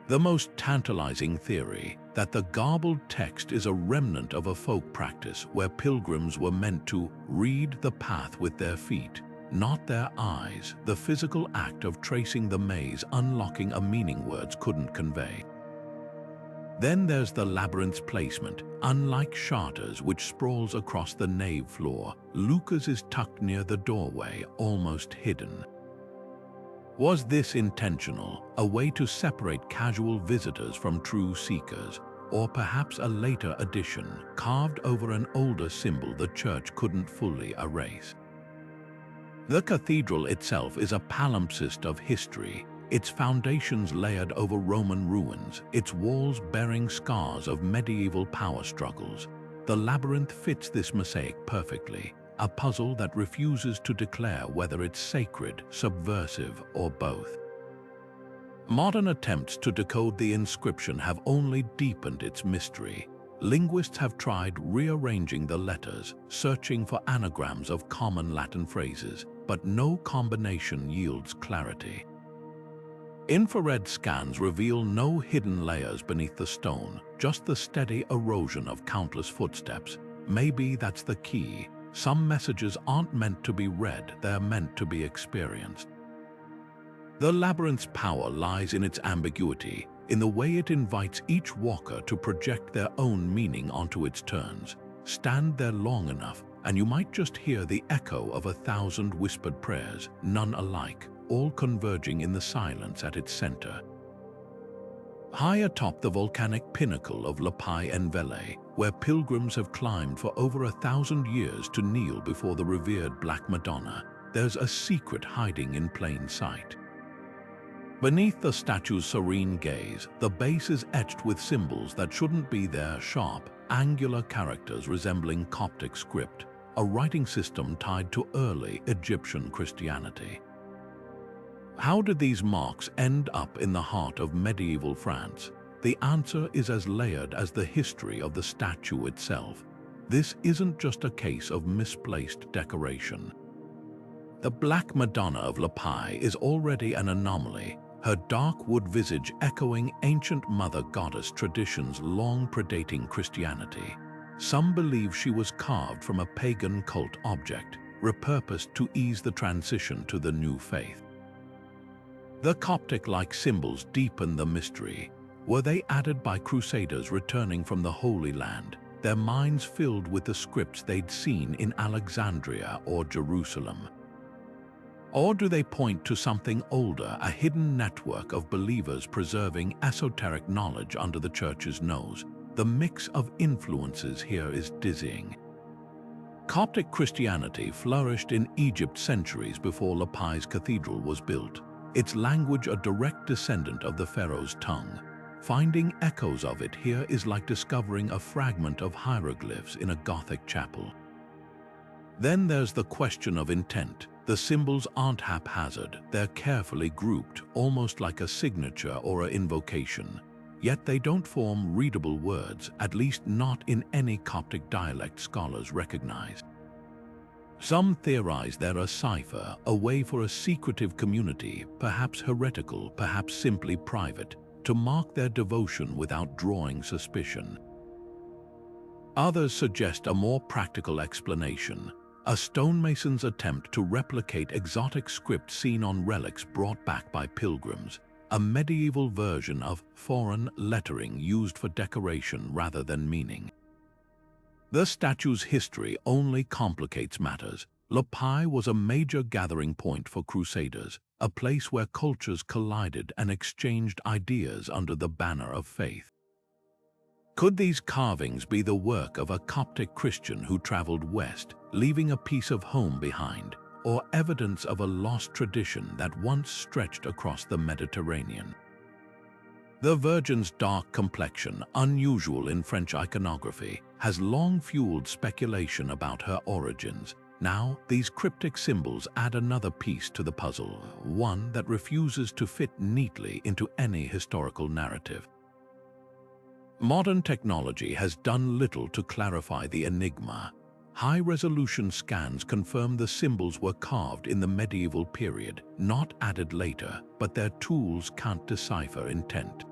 The most tantalizing theory, that the garbled text is a remnant of a folk practice where pilgrims were meant to read the path with their feet, not their eyes, the physical act of tracing the maze unlocking a meaning words couldn't convey. Then there's the labyrinth's placement. Unlike charters, which sprawls across the nave floor, Luca's is tucked near the doorway, almost hidden. Was this intentional, a way to separate casual visitors from true seekers, or perhaps a later addition, carved over an older symbol the church couldn't fully erase? The cathedral itself is a palimpsest of history, its foundations layered over Roman ruins, its walls bearing scars of medieval power struggles. The labyrinth fits this mosaic perfectly, a puzzle that refuses to declare whether it's sacred, subversive, or both. Modern attempts to decode the inscription have only deepened its mystery. Linguists have tried rearranging the letters, searching for anagrams of common Latin phrases, but no combination yields clarity. Infrared scans reveal no hidden layers beneath the stone, just the steady erosion of countless footsteps. Maybe that's the key. Some messages aren't meant to be read, they're meant to be experienced. The labyrinth's power lies in its ambiguity, in the way it invites each walker to project their own meaning onto its turns. Stand there long enough, and you might just hear the echo of 1,000 whispered prayers, none alike, all converging in the silence at its center. High atop the volcanic pinnacle of Lapai en Velay, where pilgrims have climbed for over 1,000 years to kneel before the revered Black Madonna, there's a secret hiding in plain sight. Beneath the statue's serene gaze, the base is etched with symbols that shouldn't be there, sharp, angular characters resembling Coptic script, a writing system tied to early Egyptian Christianity. How did these marks end up in the heart of medieval France? The answer is as layered as the history of the statue itself. This isn't just a case of misplaced decoration. The Black Madonna of Lapai is already an anomaly, her dark wood visage echoing ancient mother goddess traditions long predating Christianity. Some believe she was carved from a pagan cult object, repurposed to ease the transition to the new faith. The Coptic-like symbols deepen the mystery. Were they added by crusaders returning from the Holy Land, their minds filled with the scripts they'd seen in Alexandria or Jerusalem? Or do they point to something older, a hidden network of believers preserving esoteric knowledge under the church's nose? The mix of influences here is dizzying. Coptic Christianity flourished in Egypt centuries before Lapai's cathedral was built, its language a direct descendant of the pharaoh's tongue. Finding echoes of it here is like discovering a fragment of hieroglyphs in a Gothic chapel. Then there's the question of intent. The symbols aren't haphazard, they're carefully grouped, almost like a signature or an invocation. Yet they don't form readable words, at least not in any Coptic dialect scholars recognize. Some theorize they're a cipher, a way for a secretive community, perhaps heretical, perhaps simply private, to mark their devotion without drawing suspicion. Others suggest a more practical explanation, a stonemason's attempt to replicate exotic script seen on relics brought back by pilgrims, a medieval version of foreign lettering used for decoration rather than meaning. The statue's history only complicates matters. Lepi was a major gathering point for crusaders, a place where cultures collided and exchanged ideas under the banner of faith. Could these carvings be the work of a Coptic Christian who traveled west, leaving a piece of home behind, or evidence of a lost tradition that once stretched across the Mediterranean? The Virgin's dark complexion, unusual in French iconography, has long fueled speculation about her origins. Now, these cryptic symbols add another piece to the puzzle, one that refuses to fit neatly into any historical narrative. Modern technology has done little to clarify the enigma. High-resolution scans confirm the symbols were carved in the medieval period, not added later, but their tools can't decipher intent.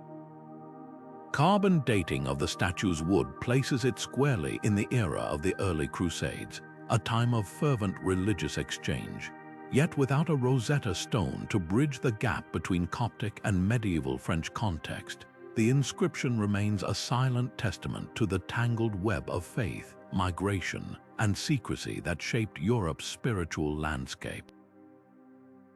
Carbon dating of the statue's wood places it squarely in the era of the early Crusades, a time of fervent religious exchange. Yet without a Rosetta Stone to bridge the gap between Coptic and medieval French context, the inscription remains a silent testament to the tangled web of faith, migration, and secrecy that shaped Europe's spiritual landscape.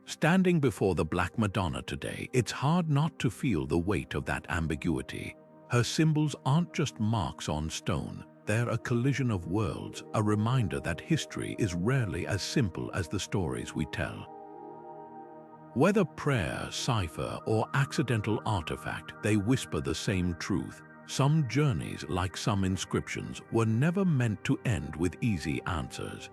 Standing before the Black Madonna today, it's hard not to feel the weight of that ambiguity. Her symbols aren't just marks on stone, they're a collision of worlds, a reminder that history is rarely as simple as the stories we tell. Whether prayer, cipher, or accidental artifact, they whisper the same truth. Some journeys, like some inscriptions, were never meant to end with easy answers.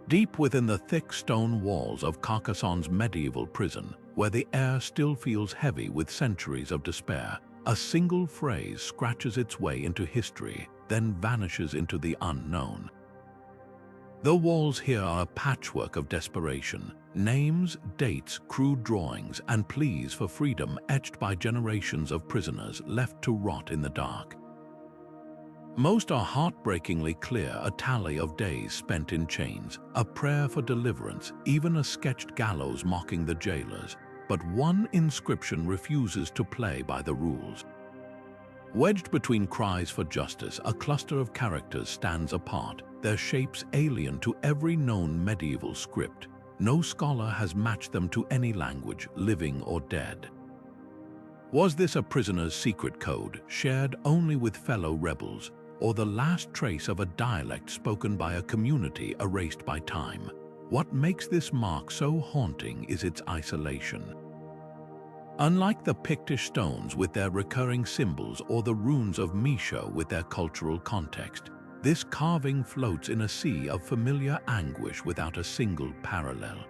Deep within the thick stone walls of Carcassonne's medieval prison, where the air still feels heavy with centuries of despair, a single phrase scratches its way into history, then vanishes into the unknown. The walls here are a patchwork of desperation, names, dates, crude drawings, and pleas for freedom etched by generations of prisoners left to rot in the dark. Most are heartbreakingly clear, a tally of days spent in chains, a prayer for deliverance, even a sketched gallows mocking the jailers. But one inscription refuses to play by the rules. Wedged between cries for justice, a cluster of characters stands apart, their shapes alien to every known medieval script. No scholar has matched them to any language, living or dead. Was this a prisoner's secret code, shared only with fellow rebels, or the last trace of a dialect spoken by a community erased by time? What makes this mark so haunting is its isolation. Unlike the Pictish stones with their recurring symbols or the runes of Micho with their cultural context, this carving floats in a sea of familiar anguish without a single parallel.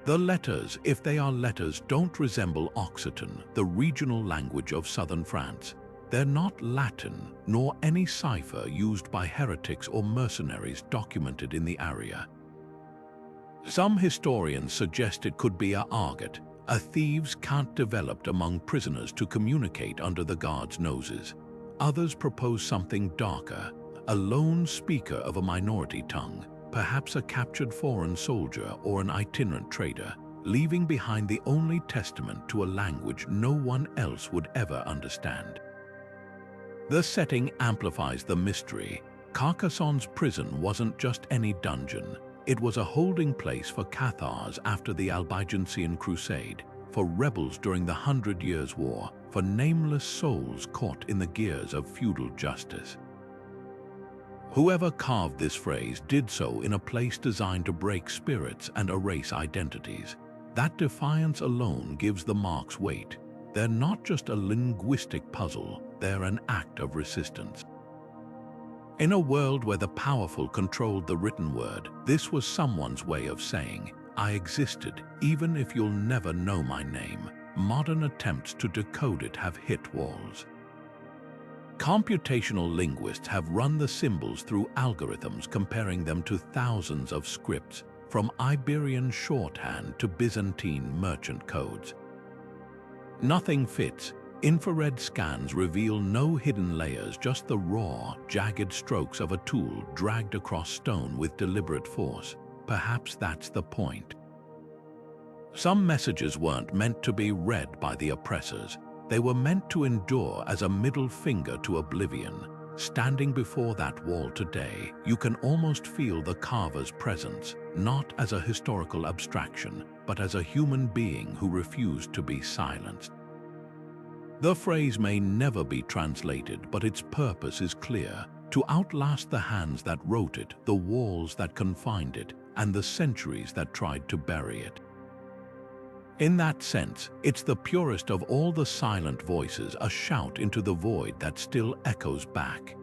The letters, if they are letters, don't resemble Occitan, the regional language of southern France. They're not Latin, nor any cipher used by heretics or mercenaries documented in the area. Some historians suggest it could be a argot, a thieves' cant developed among prisoners to communicate under the guards' noses. Others propose something darker, a lone speaker of a minority tongue, perhaps a captured foreign soldier or an itinerant trader, leaving behind the only testament to a language no one else would ever understand. The setting amplifies the mystery. Carcassonne's prison wasn't just any dungeon. It was a holding place for Cathars after the Albigensian Crusade, for rebels during the 100 Years' War, for nameless souls caught in the gears of feudal justice. Whoever carved this phrase did so in a place designed to break spirits and erase identities. That defiance alone gives the marks weight. They're not just a linguistic puzzle, they're an act of resistance. In a world where the powerful controlled the written word, this was someone's way of saying, "I existed, even if you'll never know my name." Modern attempts to decode it have hit walls. Computational linguists have run the symbols through algorithms comparing them to thousands of scripts, from Iberian shorthand to Byzantine merchant codes. Nothing fits. Infrared scans reveal no hidden layers, just the raw, jagged strokes of a tool dragged across stone with deliberate force. Perhaps that's the point. Some messages weren't meant to be read by the oppressors. They were meant to endure as a middle finger to oblivion. Standing before that wall today, you can almost feel the carver's presence, not as a historical abstraction, but as a human being who refused to be silenced. The phrase may never be translated, but its purpose is clear: to outlast the hands that wrote it, the walls that confined it, and the centuries that tried to bury it. In that sense, it's the purest of all the silent voices, a shout into the void that still echoes back.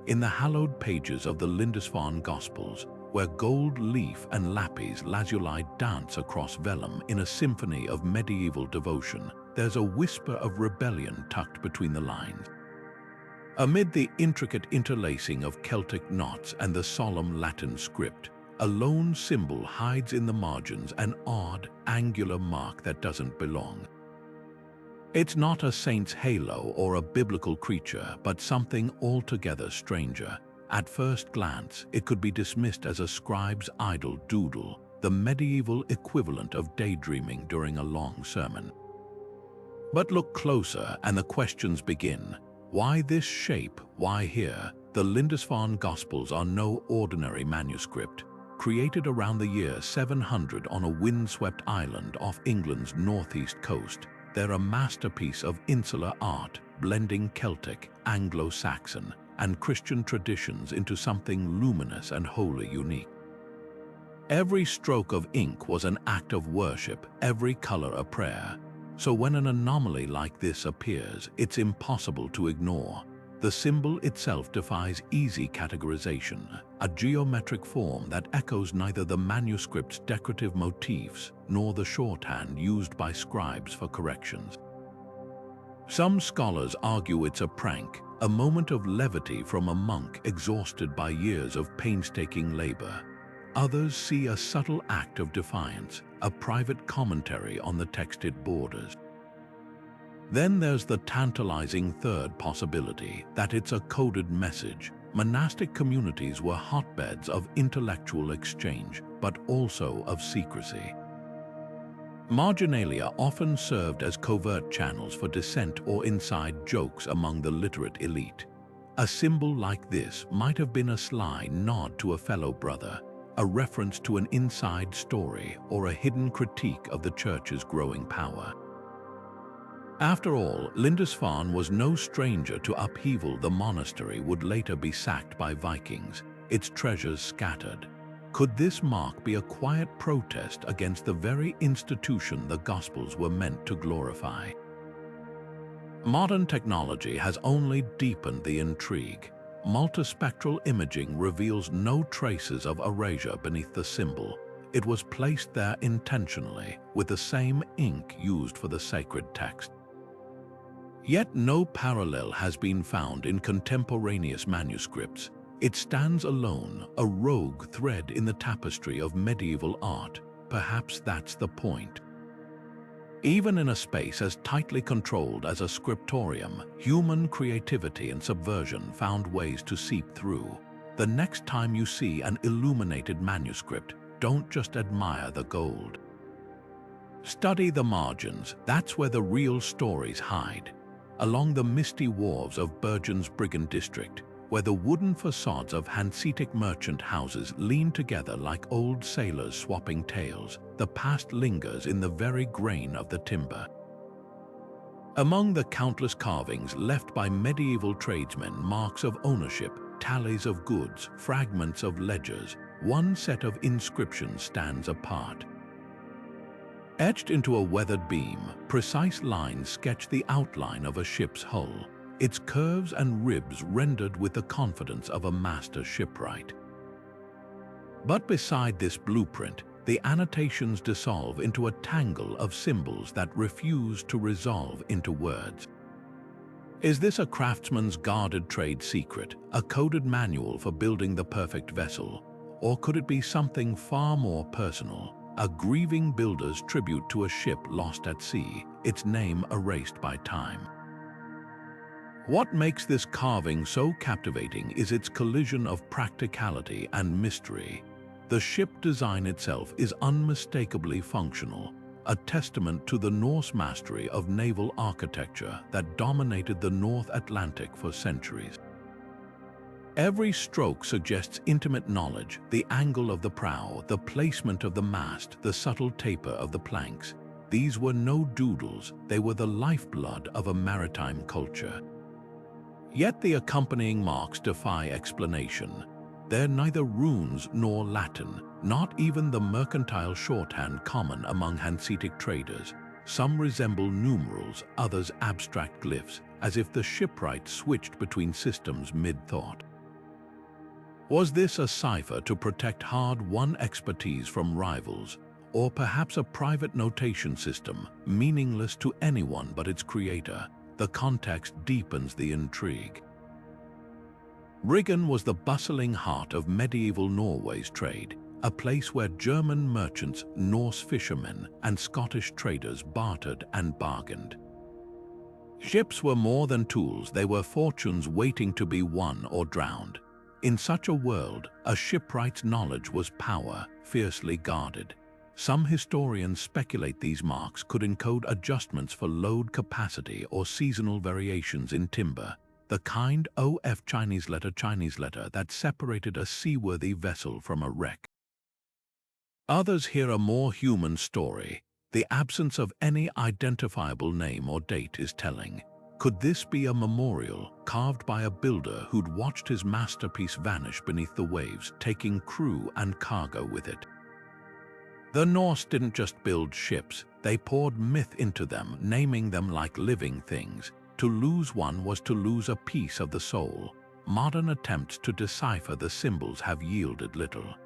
In the hallowed pages of the Lindisfarne Gospels, where gold leaf and lapis lazuli dance across vellum in a symphony of medieval devotion, there's a whisper of rebellion tucked between the lines. Amid the intricate interlacing of Celtic knots and the solemn Latin script, a lone symbol hides in the margins, an odd, angular mark that doesn't belong. It's not a saint's halo or a biblical creature, but something altogether stranger. At first glance, it could be dismissed as a scribe's idle doodle, the medieval equivalent of daydreaming during a long sermon. But look closer and the questions begin. Why this shape? Why here? The Lindisfarne Gospels are no ordinary manuscript. Created around the year 700 on a windswept island off England's northeast coast, they're a masterpiece of insular art, blending Celtic, Anglo-Saxon, and Christian traditions into something luminous and wholly unique. Every stroke of ink was an act of worship, every color a prayer. So when an anomaly like this appears, it's impossible to ignore. The symbol itself defies easy categorization, a geometric form that echoes neither the manuscript's decorative motifs nor the shorthand used by scribes for corrections. Some scholars argue it's a prank, a moment of levity from a monk exhausted by years of painstaking labor. Others see a subtle act of defiance, a private commentary on the texted borders. Then there's the tantalizing third possibility, that it's a coded message. Monastic communities were hotbeds of intellectual exchange, but also of secrecy. Marginalia often served as covert channels for dissent or inside jokes among the literate elite. A symbol like this might have been a sly nod to a fellow brother, a reference to an inside story, or a hidden critique of the church's growing power. After all, Lindisfarne was no stranger to upheaval. The monastery would later be sacked by Vikings, its treasures scattered. Could this mark be a quiet protest against the very institution the Gospels were meant to glorify? Modern technology has only deepened the intrigue. Multispectral imaging reveals no traces of erasure beneath the symbol. It was placed there intentionally, with the same ink used for the sacred text. Yet no parallel has been found in contemporaneous manuscripts. It stands alone, a rogue thread in the tapestry of medieval art. Perhaps that's the point. Even in a space as tightly controlled as a scriptorium, human creativity and subversion found ways to seep through. The next time you see an illuminated manuscript, don't just admire the gold. Study the margins. That's where the real stories hide. Along the misty wharves of Bergen's Brigand district, where the wooden facades of Hanseatic merchant houses lean together like old sailors swapping tales, the past lingers in the very grain of the timber. Among the countless carvings left by medieval tradesmen, marks of ownership, tallies of goods, fragments of ledgers, one set of inscriptions stands apart. Etched into a weathered beam, precise lines sketch the outline of a ship's hull, its curves and ribs rendered with the confidence of a master shipwright. But beside this blueprint, the annotations dissolve into a tangle of symbols that refuse to resolve into words. Is this a craftsman's guarded trade secret, a coded manual for building the perfect vessel? Or could it be something far more personal? A grieving builder's tribute to a ship lost at sea, its name erased by time. What makes this carving so captivating is its collision of practicality and mystery. The ship design itself is unmistakably functional, a testament to the Norse mastery of naval architecture that dominated the North Atlantic for centuries. Every stroke suggests intimate knowledge, the angle of the prow, the placement of the mast, the subtle taper of the planks. These were no doodles, they were the lifeblood of a maritime culture. Yet the accompanying marks defy explanation. They're neither runes nor Latin, not even the mercantile shorthand common among Hanseatic traders. Some resemble numerals, others abstract glyphs, as if the shipwright switched between systems mid-thought. Was this a cipher to protect hard-won expertise from rivals, or perhaps a private notation system, meaningless to anyone but its creator? The context deepens the intrigue. Briggen was the bustling heart of medieval Norway's trade, a place where German merchants, Norse fishermen, and Scottish traders bartered and bargained. Ships were more than tools, they were fortunes waiting to be won or drowned. In such a world, a shipwright's knowledge was power, fiercely guarded. Some historians speculate these marks could encode adjustments for load capacity or seasonal variations in timber, the kind OF Chinese letter that separated a seaworthy vessel from a wreck. Others hear a more human story. The absence of any identifiable name or date is telling. Could this be a memorial carved by a builder who'd watched his masterpiece vanish beneath the waves, taking crew and cargo with it? The Norse didn't just build ships, they poured myth into them, naming them like living things. To lose one was to lose a piece of the soul. Modern attempts to decipher the symbols have yielded little.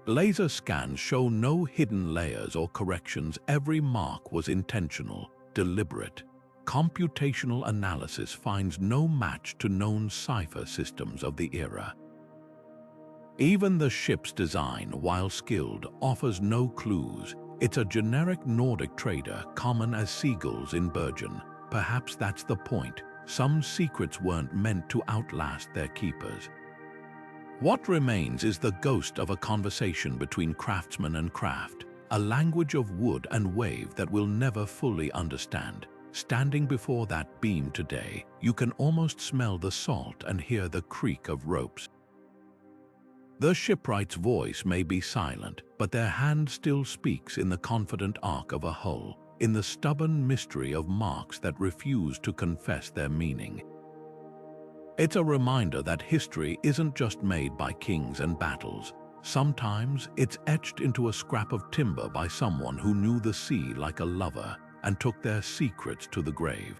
Laser scans show no hidden layers or corrections. Every mark was intentional, deliberate. Computational analysis finds no match to known cipher systems of the era. Even the ship's design, while skilled, offers no clues. It's a generic Nordic trader, common as seagulls in Bergen. Perhaps that's the point. Some secrets weren't meant to outlast their keepers. What remains is the ghost of a conversation between craftsman and craft, a language of wood and wave that we'll never fully understand. Standing before that beam today, you can almost smell the salt and hear the creak of ropes. The shipwright's voice may be silent, but their hand still speaks in the confident arc of a hull, in the stubborn mystery of marks that refuse to confess their meaning. It's a reminder that history isn't just made by kings and battles. Sometimes it's etched into a scrap of timber by someone who knew the sea like a lover and took their secrets to the grave.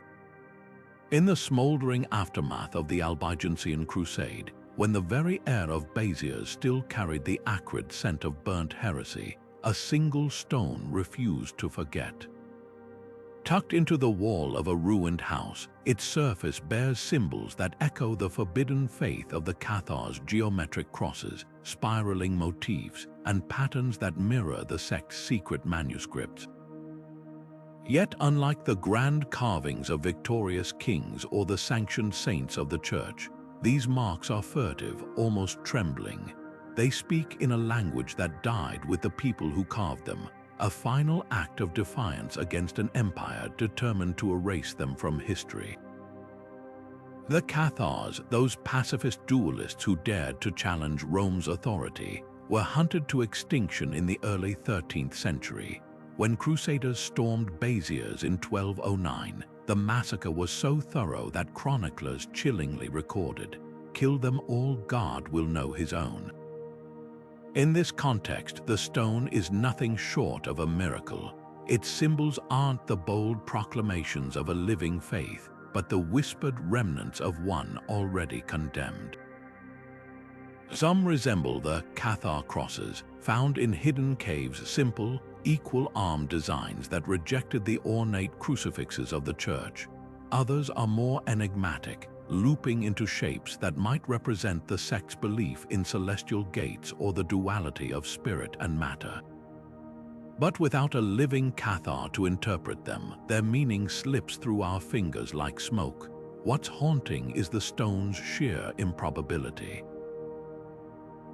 In the smoldering aftermath of the Albigensian Crusade, when the very air of Béziers still carried the acrid scent of burnt heresy, a single stone refused to forget. Tucked into the wall of a ruined house, its surface bears symbols that echo the forbidden faith of the Cathar's geometric crosses, spiraling motifs, and patterns that mirror the sect's secret manuscripts. Yet, unlike the grand carvings of victorious kings or the sanctioned saints of the church, these marks are furtive, almost trembling. They speak in a language that died with the people who carved them, a final act of defiance against an empire determined to erase them from history. The Cathars, those pacifist duelists who dared to challenge Rome's authority, were hunted to extinction in the early 13th century. When Crusaders stormed Béziers in 1209, the massacre was so thorough that chroniclers chillingly recorded, "Kill them all, God will know his own." In this context, the stone is nothing short of a miracle. Its symbols aren't the bold proclamations of a living faith, but the whispered remnants of one already condemned. Some resemble the Cathar crosses, found in hidden caves, simple, equal-armed designs that rejected the ornate crucifixes of the church. Others are more enigmatic, looping into shapes that might represent the sect's belief in celestial gates or the duality of spirit and matter. But without a living Cathar to interpret them, their meaning slips through our fingers like smoke. What's haunting is the stone's sheer improbability.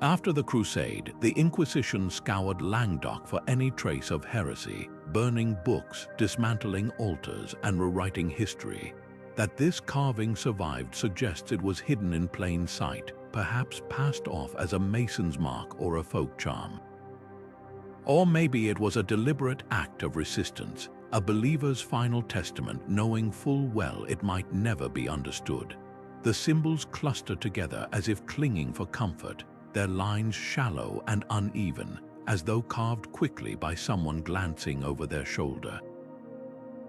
After the Crusade, the Inquisition scoured Languedoc for any trace of heresy, burning books, dismantling altars, and rewriting history. That this carving survived suggests it was hidden in plain sight, perhaps passed off as a mason's mark or a folk charm. Or maybe it was a deliberate act of resistance, a believer's final testament knowing full well it might never be understood. The symbols cluster together as if clinging for comfort, their lines shallow and uneven, as though carved quickly by someone glancing over their shoulder.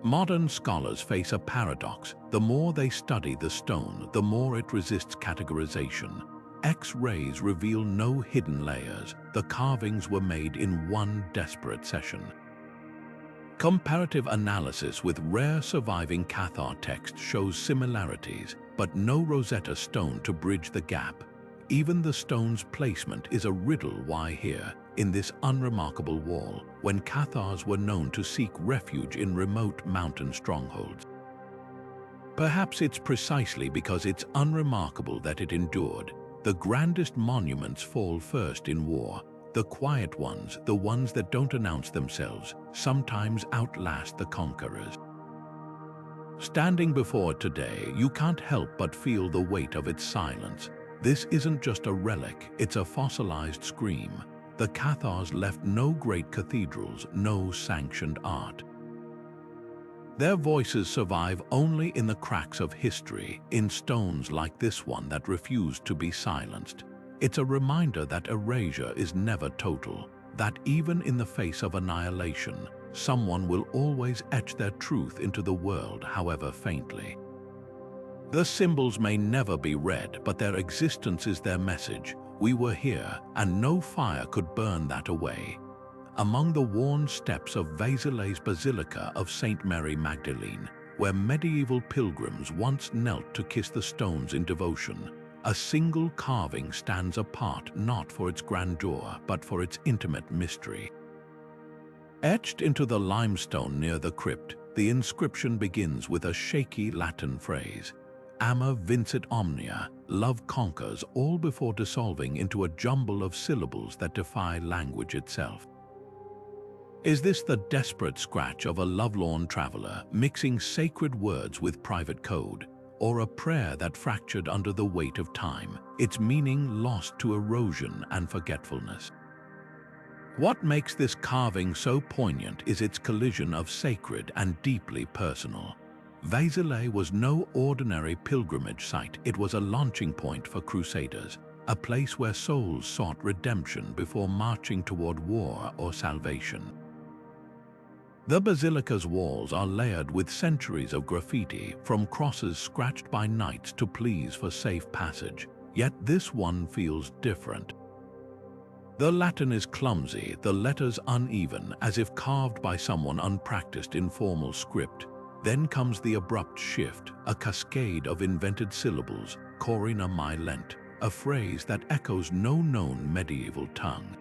Modern scholars face a paradox. The more they study the stone, the more it resists categorization. X-rays reveal no hidden layers. The carvings were made in one desperate session. Comparative analysis with rare surviving Cathar text shows similarities, but no Rosetta Stone to bridge the gap. Even the stone's placement is a riddle. Why here, in this unremarkable wall, when Cathars were known to seek refuge in remote mountain strongholds? Perhaps it's precisely because it's unremarkable that it endured. The grandest monuments fall first in war. The quiet ones, the ones that don't announce themselves, sometimes outlast the conquerors. Standing before it today, you can't help but feel the weight of its silence. This isn't just a relic, it's a fossilized scream. The Cathars left no great cathedrals, no sanctioned art. Their voices survive only in the cracks of history, in stones like this one that refuse to be silenced. It's a reminder that erasure is never total, that even in the face of annihilation, someone will always etch their truth into the world, however faintly. The symbols may never be read, but their existence is their message. We were here, and no fire could burn that away. Among the worn steps of Vézelay's Basilica of St. Mary Magdalene, where medieval pilgrims once knelt to kiss the stones in devotion, a single carving stands apart, not for its grandeur, but for its intimate mystery. Etched into the limestone near the crypt, the inscription begins with a shaky Latin phrase, Amor vincit omnia, love conquers, all before dissolving into a jumble of syllables that defy language itself. Is this the desperate scratch of a lovelorn traveler mixing sacred words with private code, or a prayer that fractured under the weight of time, its meaning lost to erosion and forgetfulness? What makes this carving so poignant is its collision of sacred and deeply personal. Vézelay was no ordinary pilgrimage site. It was a launching point for crusaders, a place where souls sought redemption before marching toward war or salvation. The basilica's walls are layered with centuries of graffiti, from crosses scratched by knights to pleas for safe passage. Yet this one feels different. The Latin is clumsy, the letters uneven, as if carved by someone unpracticed in formal script. Then comes the abrupt shift, a cascade of invented syllables, corina mai lent, a phrase that echoes no known medieval tongue.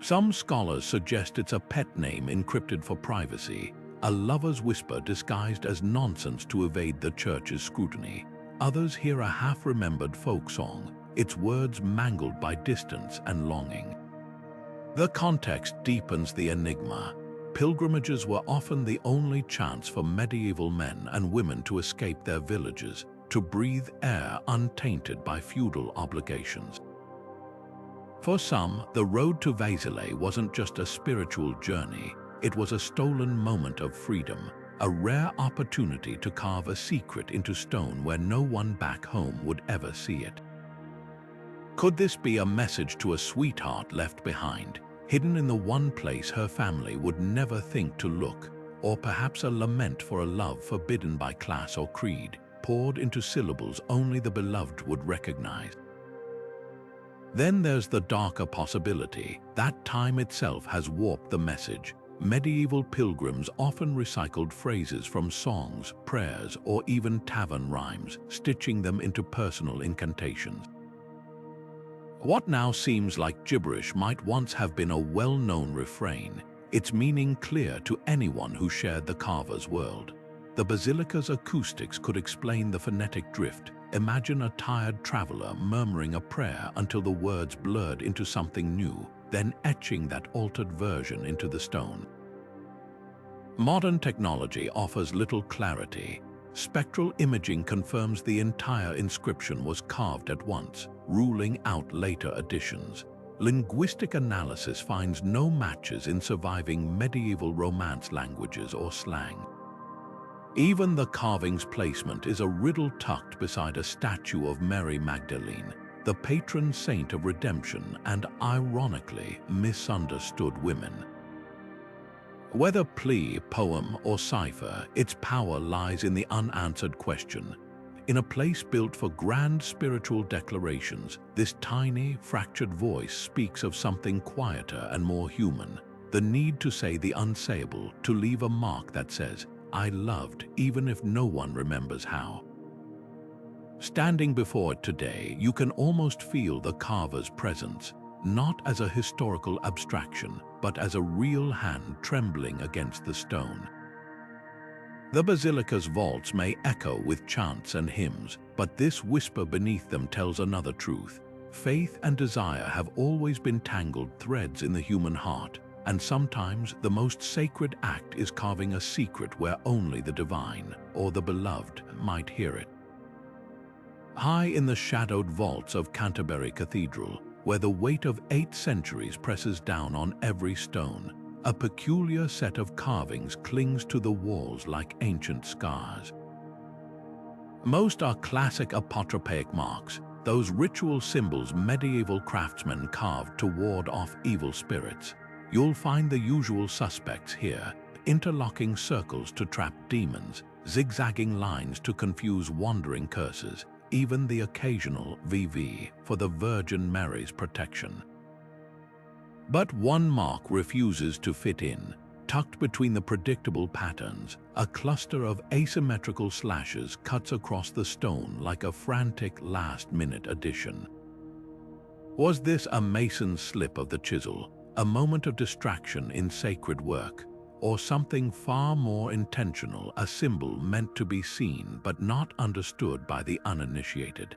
Some scholars suggest it's a pet name encrypted for privacy, a lover's whisper disguised as nonsense to evade the church's scrutiny. Others hear a half-remembered folk song, its words mangled by distance and longing. The context deepens the enigma. Pilgrimages were often the only chance for medieval men and women to escape their villages, to breathe air untainted by feudal obligations. For some, the road to Vézelay wasn't just a spiritual journey, it was a stolen moment of freedom, a rare opportunity to carve a secret into stone where no one back home would ever see it. Could this be a message to a sweetheart left behind, hidden in the one place her family would never think to look, or perhaps a lament for a love forbidden by class or creed, poured into syllables only the beloved would recognize? Then there's the darker possibility that time itself has warped the message. Medieval pilgrims often recycled phrases from songs, prayers, or even tavern rhymes, stitching them into personal incantations. What now seems like gibberish might once have been a well-known refrain, its meaning clear to anyone who shared the carver's world. The basilica's acoustics could explain the phonetic drift. Imagine a tired traveler murmuring a prayer until the words blurred into something new, then etching that altered version into the stone. Modern technology offers little clarity. Spectral imaging confirms the entire inscription was carved at once, ruling out later additions. Linguistic analysis finds no matches in surviving medieval Romance languages or slang. Even the carving's placement is a riddle tucked beside a statue of Mary Magdalene, the patron saint of redemption and, ironically, misunderstood women. Whether plea, poem, or cipher, its power lies in the unanswered question. In a place built for grand spiritual declarations, this tiny, fractured voice speaks of something quieter and more human, the need to say the unsayable, to leave a mark that says, "I loved," even if no one remembers how. Standing before it today, you can almost feel the carver's presence, not as a historical abstraction, but as a real hand trembling against the stone. The basilica's vaults may echo with chants and hymns, but this whisper beneath them tells another truth. Faith and desire have always been tangled threads in the human heart, and sometimes the most sacred act is carving a secret where only the divine, or the beloved, might hear it. High in the shadowed vaults of Canterbury Cathedral, where the weight of 8 centuries presses down on every stone, a peculiar set of carvings clings to the walls like ancient scars. Most are classic apotropaic marks, those ritual symbols medieval craftsmen carved to ward off evil spirits. You'll find the usual suspects here: interlocking circles to trap demons, zigzagging lines to confuse wandering curses, even the occasional VV for the Virgin Mary's protection. But one mark refuses to fit in. Tucked between the predictable patterns, a cluster of asymmetrical slashes cuts across the stone like a frantic last-minute addition. Was this a mason's slip of the chisel, a moment of distraction in sacred work, or something far more intentional, a symbol meant to be seen but not understood by the uninitiated?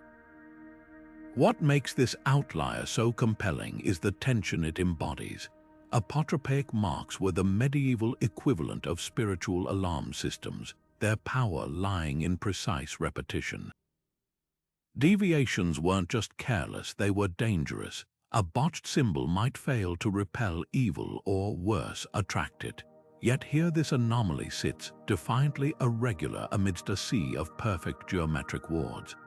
What makes this outlier so compelling is the tension it embodies. Apotropaic marks were the medieval equivalent of spiritual alarm systems, their power lying in precise repetition. Deviations weren't just careless, they were dangerous. A botched symbol might fail to repel evil or, worse, attract it. Yet here this anomaly sits, defiantly irregular amidst a sea of perfect geometric wards.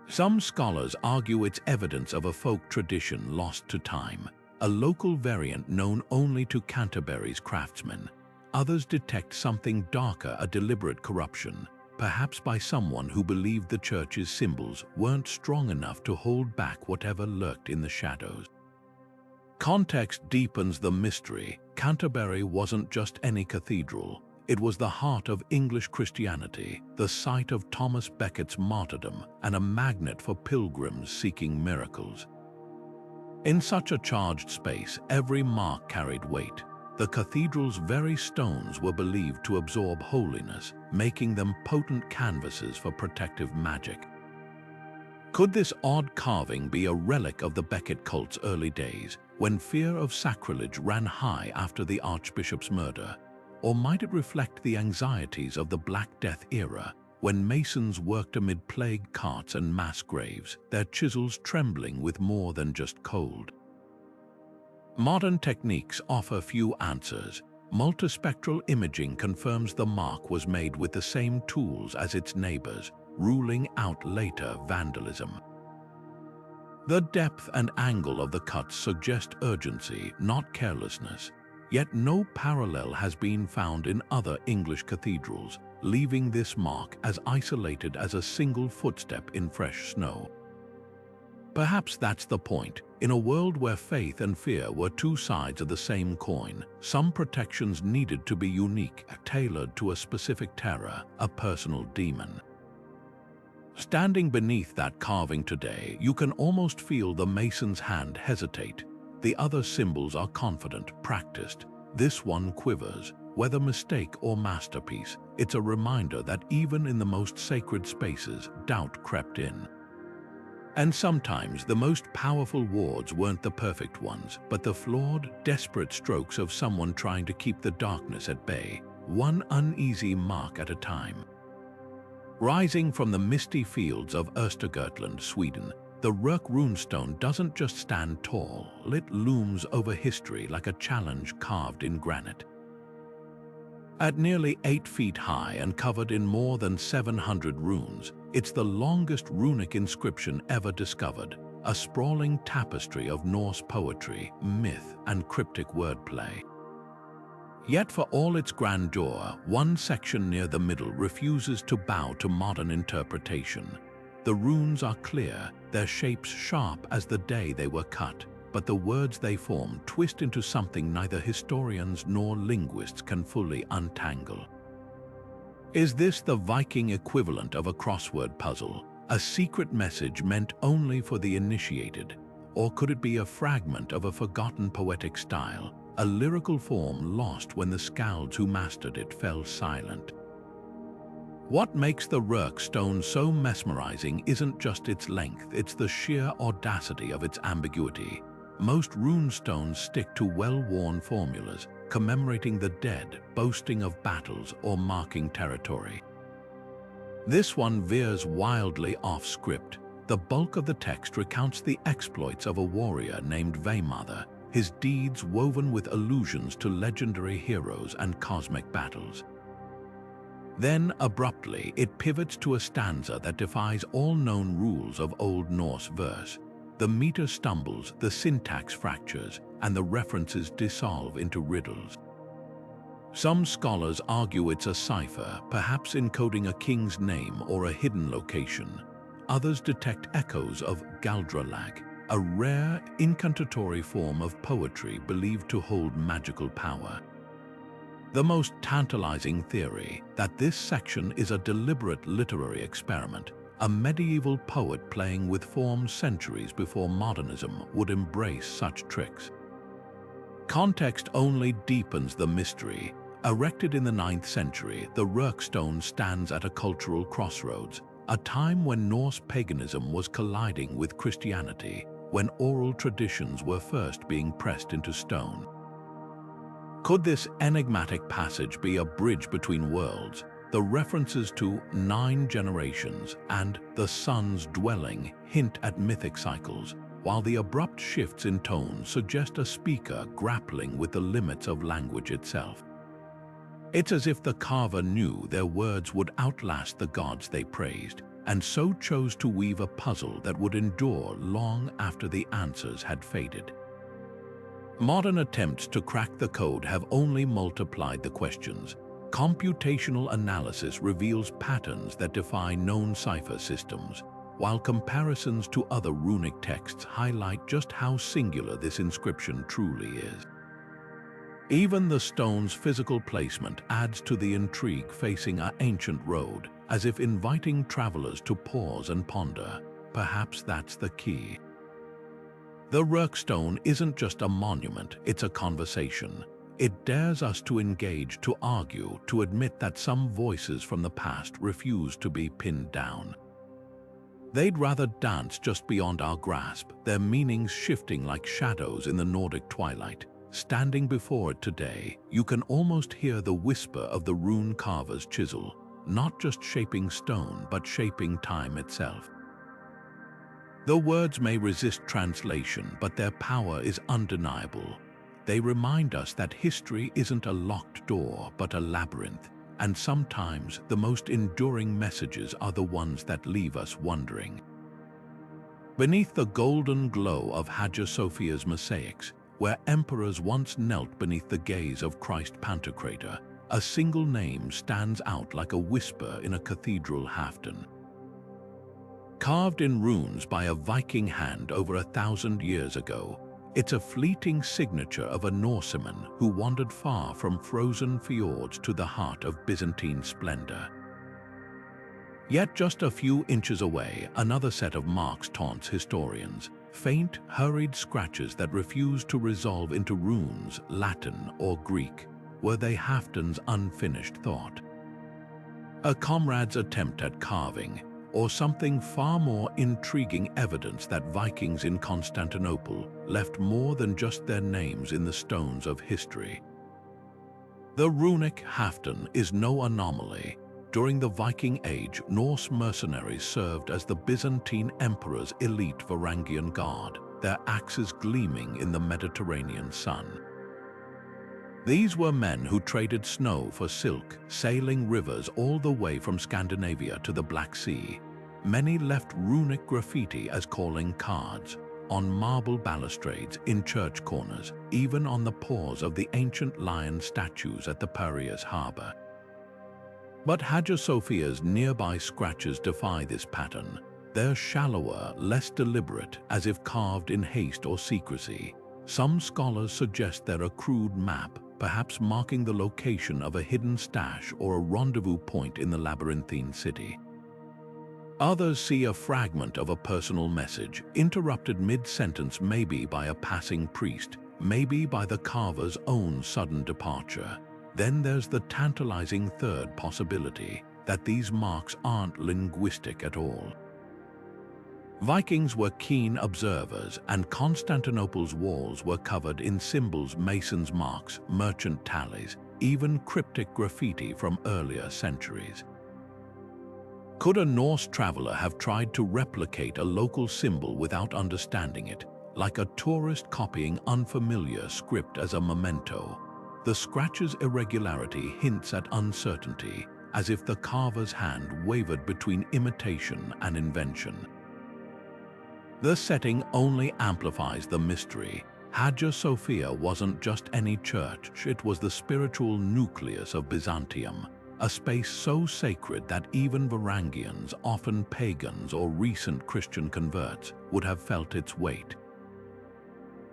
Some scholars argue it's evidence of a folk tradition lost to time, a local variant known only to Canterbury's craftsmen. Others detect something darker, a deliberate corruption, perhaps by someone who believed the church's symbols weren't strong enough to hold back whatever lurked in the shadows. Context deepens the mystery. Canterbury wasn't just any cathedral. It was the heart of English Christianity, the site of Thomas Becket's martyrdom, and a magnet for pilgrims seeking miracles. In such a charged space, every mark carried weight. The cathedral's very stones were believed to absorb holiness, making them potent canvases for protective magic. Could this odd carving be a relic of the Becket cult's early days, when fear of sacrilege ran high after the Archbishop's murder? Or might it reflect the anxieties of the Black Death era, when masons worked amid plague carts and mass graves, their chisels trembling with more than just cold? Modern techniques offer few answers. Multispectral imaging confirms the mark was made with the same tools as its neighbors, ruling out later vandalism. The depth and angle of the cuts suggest urgency, not carelessness. Yet no parallel has been found in other English cathedrals, leaving this mark as isolated as a single footstep in fresh snow. Perhaps that's the point. In a world where faith and fear were two sides of the same coin, some protections needed to be unique, tailored to a specific terror, a personal demon. Standing beneath that carving today, you can almost feel the mason's hand hesitate. The other symbols are confident, practiced. This one quivers. Whether mistake or masterpiece, it's a reminder that even in the most sacred spaces, doubt crept in. And sometimes the most powerful wards weren't the perfect ones, but the flawed, desperate strokes of someone trying to keep the darkness at bay, one uneasy mark at a time. Rising from the misty fields of Östergötland, Sweden, the Rök runestone doesn't just stand tall, it looms over history like a challenge carved in granite. At nearly 8 feet high and covered in more than 700 runes, it's the longest runic inscription ever discovered, a sprawling tapestry of Norse poetry, myth, and cryptic wordplay. Yet for all its grandeur, one section near the middle refuses to bow to modern interpretation. The runes are clear, their shapes sharp as the day they were cut, but the words they form twist into something neither historians nor linguists can fully untangle. Is this the Viking equivalent of a crossword puzzle, a secret message meant only for the initiated? Or could it be a fragment of a forgotten poetic style, a lyrical form lost when the skalds who mastered it fell silent? What makes the Rök stone so mesmerizing isn't just its length, it's the sheer audacity of its ambiguity. Most rune stones stick to well-worn formulas, commemorating the dead, boasting of battles, or marking territory. This one veers wildly off script. The bulk of the text recounts the exploits of a warrior named Veimather, his deeds woven with allusions to legendary heroes and cosmic battles. Then, abruptly, it pivots to a stanza that defies all known rules of Old Norse verse. The meter stumbles, the syntax fractures, and the references dissolve into riddles. Some scholars argue it's a cipher, perhaps encoding a king's name or a hidden location. Others detect echoes of galdralag, a rare, incantatory form of poetry believed to hold magical power. The most tantalizing theory, that this section is a deliberate literary experiment, a medieval poet playing with forms centuries before modernism would embrace such tricks. Context only deepens the mystery. Erected in the 9th century, the Rök stone stands at a cultural crossroads, a time when Norse paganism was colliding with Christianity, when oral traditions were first being pressed into stone. Could this enigmatic passage be a bridge between worlds? The references to 9 generations and the sun's dwelling hint at mythic cycles, while the abrupt shifts in tone suggest a speaker grappling with the limits of language itself. It's as if the carver knew their words would outlast the gods they praised, and so chose to weave a puzzle that would endure long after the answers had faded. Modern attempts to crack the code have only multiplied the questions. Computational analysis reveals patterns that defy known cipher systems, while comparisons to other runic texts highlight just how singular this inscription truly is. Even the stone's physical placement adds to the intrigue facing our ancient road, as if inviting travelers to pause and ponder. Perhaps that's the key. The Rök stone isn't just a monument, it's a conversation. It dares us to engage, to argue, to admit that some voices from the past refuse to be pinned down. They'd rather dance just beyond our grasp, their meanings shifting like shadows in the Nordic twilight. Standing before it today, you can almost hear the whisper of the rune carver's chisel, not just shaping stone, but shaping time itself. The words may resist translation, but their power is undeniable. They remind us that history isn't a locked door, but a labyrinth, and sometimes the most enduring messages are the ones that leave us wondering. Beneath the golden glow of Hagia Sophia's mosaics, where emperors once knelt beneath the gaze of Christ Pantocrator, a single name stands out like a whisper in a cathedral halfdan. Carved in runes by a Viking hand over 1,000 years ago, it's a fleeting signature of a Norseman who wandered far from frozen fjords to the heart of Byzantine splendor. Yet just a few inches away, another set of marks taunts historians, faint, hurried scratches that refuse to resolve into runes, Latin or Greek. Were they Halfdan's unfinished thought? A comrade's attempt at carving, or something far more intriguing, evidence that Vikings in Constantinople left more than just their names in the stones of history? The runic Halfdan is no anomaly. During the Viking Age, Norse mercenaries served as the Byzantine emperor's elite Varangian guard, their axes gleaming in the Mediterranean sun. These were men who traded snow for silk, sailing rivers all the way from Scandinavia to the Black Sea. Many left runic graffiti as calling cards, on marble balustrades, in church corners, even on the paws of the ancient lion statues at the Piraeus harbor. But Hagia Sophia's nearby scratches defy this pattern. They're shallower, less deliberate, as if carved in haste or secrecy. Some scholars suggest they're a crude map, perhaps marking the location of a hidden stash or a rendezvous point in the labyrinthine city. Others see a fragment of a personal message, interrupted mid-sentence, maybe by a passing priest, maybe by the carver's own sudden departure. Then there's the tantalizing third possibility, that these marks aren't linguistic at all. Vikings were keen observers, and Constantinople's walls were covered in symbols, masons' marks, merchant tallies, even cryptic graffiti from earlier centuries. Could a Norse traveler have tried to replicate a local symbol without understanding it, like a tourist copying unfamiliar script as a memento? The scratch's irregularity hints at uncertainty, as if the carver's hand wavered between imitation and invention. The setting only amplifies the mystery. Hagia Sophia wasn't just any church, it was the spiritual nucleus of Byzantium, a space so sacred that even Varangians, often pagans or recent Christian converts, would have felt its weight.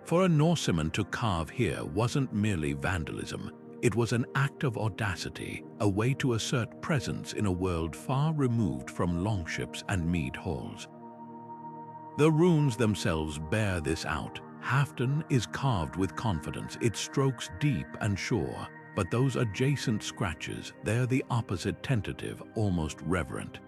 For a Norseman to carve here wasn't merely vandalism, it was an act of audacity, a way to assert presence in a world far removed from longships and mead halls. The runes themselves bear this out. Haften is carved with confidence, its strokes deep and sure, but those adjacent scratches, they're the opposite, tentative, almost reverent.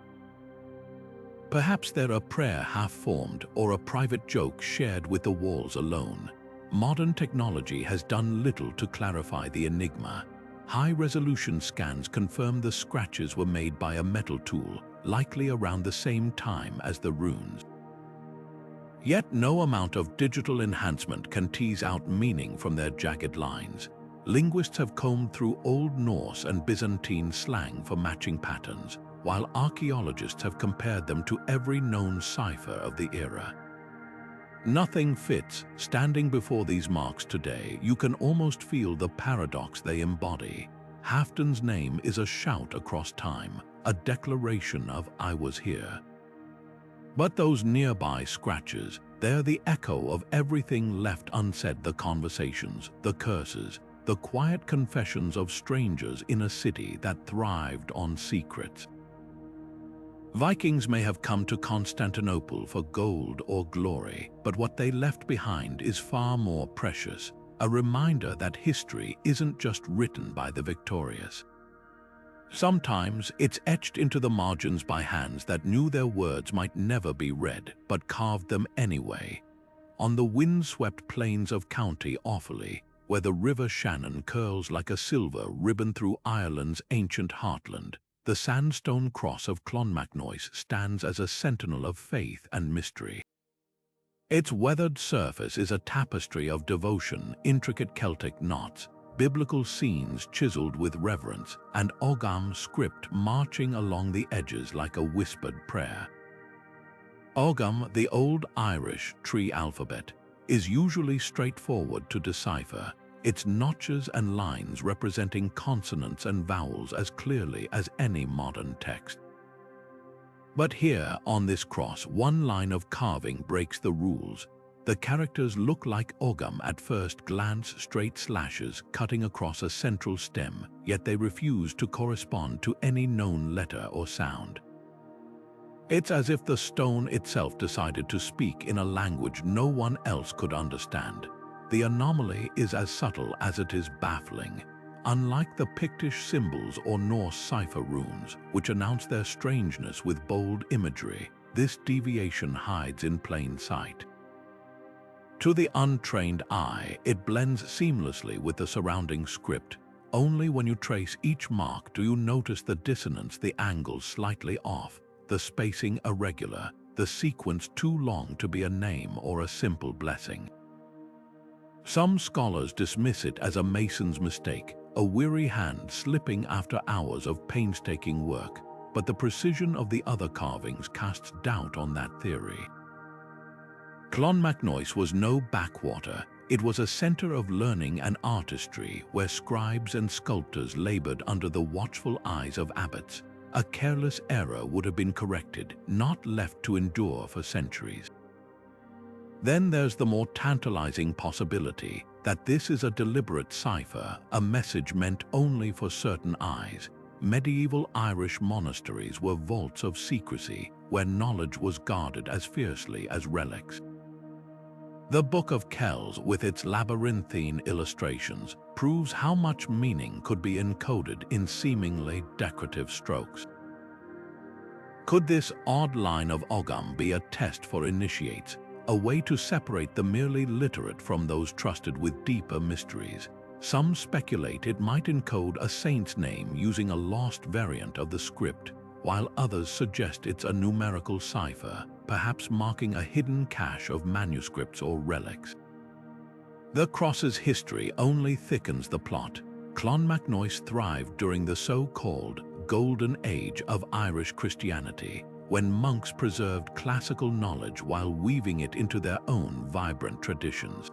Perhaps they're a prayer half-formed or a private joke shared with the walls alone. Modern technology has done little to clarify the enigma. High-resolution scans confirm the scratches were made by a metal tool, likely around the same time as the runes. Yet no amount of digital enhancement can tease out meaning from their jagged lines. Linguists have combed through Old Norse and Byzantine slang for matching patterns, while archaeologists have compared them to every known cipher of the era. Nothing fits. Standing before these marks today, you can almost feel the paradox they embody. Haften's name is a shout across time, a declaration of "I was here." But those nearby scratches, they're the echo of everything left unsaid: the conversations, the curses, the quiet confessions of strangers in a city that thrived on secrets. Vikings may have come to Constantinople for gold or glory, but what they left behind is far more precious, a reminder that history isn't just written by the victorious. Sometimes it's etched into the margins by hands that knew their words might never be read, but carved them anyway. On the wind-swept plains of County Offaly, where the River Shannon curls like a silver ribbon through Ireland's ancient heartland, the sandstone cross of Clonmacnoise stands as a sentinel of faith and mystery. Its weathered surface is a tapestry of devotion, intricate Celtic knots, biblical scenes chiseled with reverence, and Ogham script marching along the edges like a whispered prayer. Ogham, the Old Irish tree alphabet, is usually straightforward to decipher, its notches and lines representing consonants and vowels as clearly as any modern text. But here, on this cross, one line of carving breaks the rules. The characters look like Ogham at first glance, straight slashes cutting across a central stem, yet they refuse to correspond to any known letter or sound. It's as if the stone itself decided to speak in a language no one else could understand. The anomaly is as subtle as it is baffling. Unlike the Pictish symbols or Norse cipher runes, which announce their strangeness with bold imagery, this deviation hides in plain sight. To the untrained eye, it blends seamlessly with the surrounding script, Only when you trace each mark do you notice the dissonance, the angles slightly off, the spacing irregular, the sequence too long to be a name or a simple blessing. Some scholars dismiss it as a mason's mistake, a weary hand slipping after hours of painstaking work, but the precision of the other carvings casts doubt on that theory. Clonmacnoise was no backwater. It was a center of learning and artistry where scribes and sculptors labored under the watchful eyes of abbots. A careless error would have been corrected, not left to endure for centuries. Then there's the more tantalizing possibility that this is a deliberate cipher, a message meant only for certain eyes. Medieval Irish monasteries were vaults of secrecy where knowledge was guarded as fiercely as relics. The Book of Kells, with its labyrinthine illustrations, proves how much meaning could be encoded in seemingly decorative strokes. Could this odd line of Ogham be a test for initiates, a way to separate the merely literate from those trusted with deeper mysteries? Some speculate it might encode a saint's name using a lost variant of the script, while others suggest it's a numerical cipher, perhaps marking a hidden cache of manuscripts or relics. The cross's history only thickens the plot. Clonmacnoise thrived during the so-called Golden Age of Irish Christianity, when monks preserved classical knowledge while weaving it into their own vibrant traditions.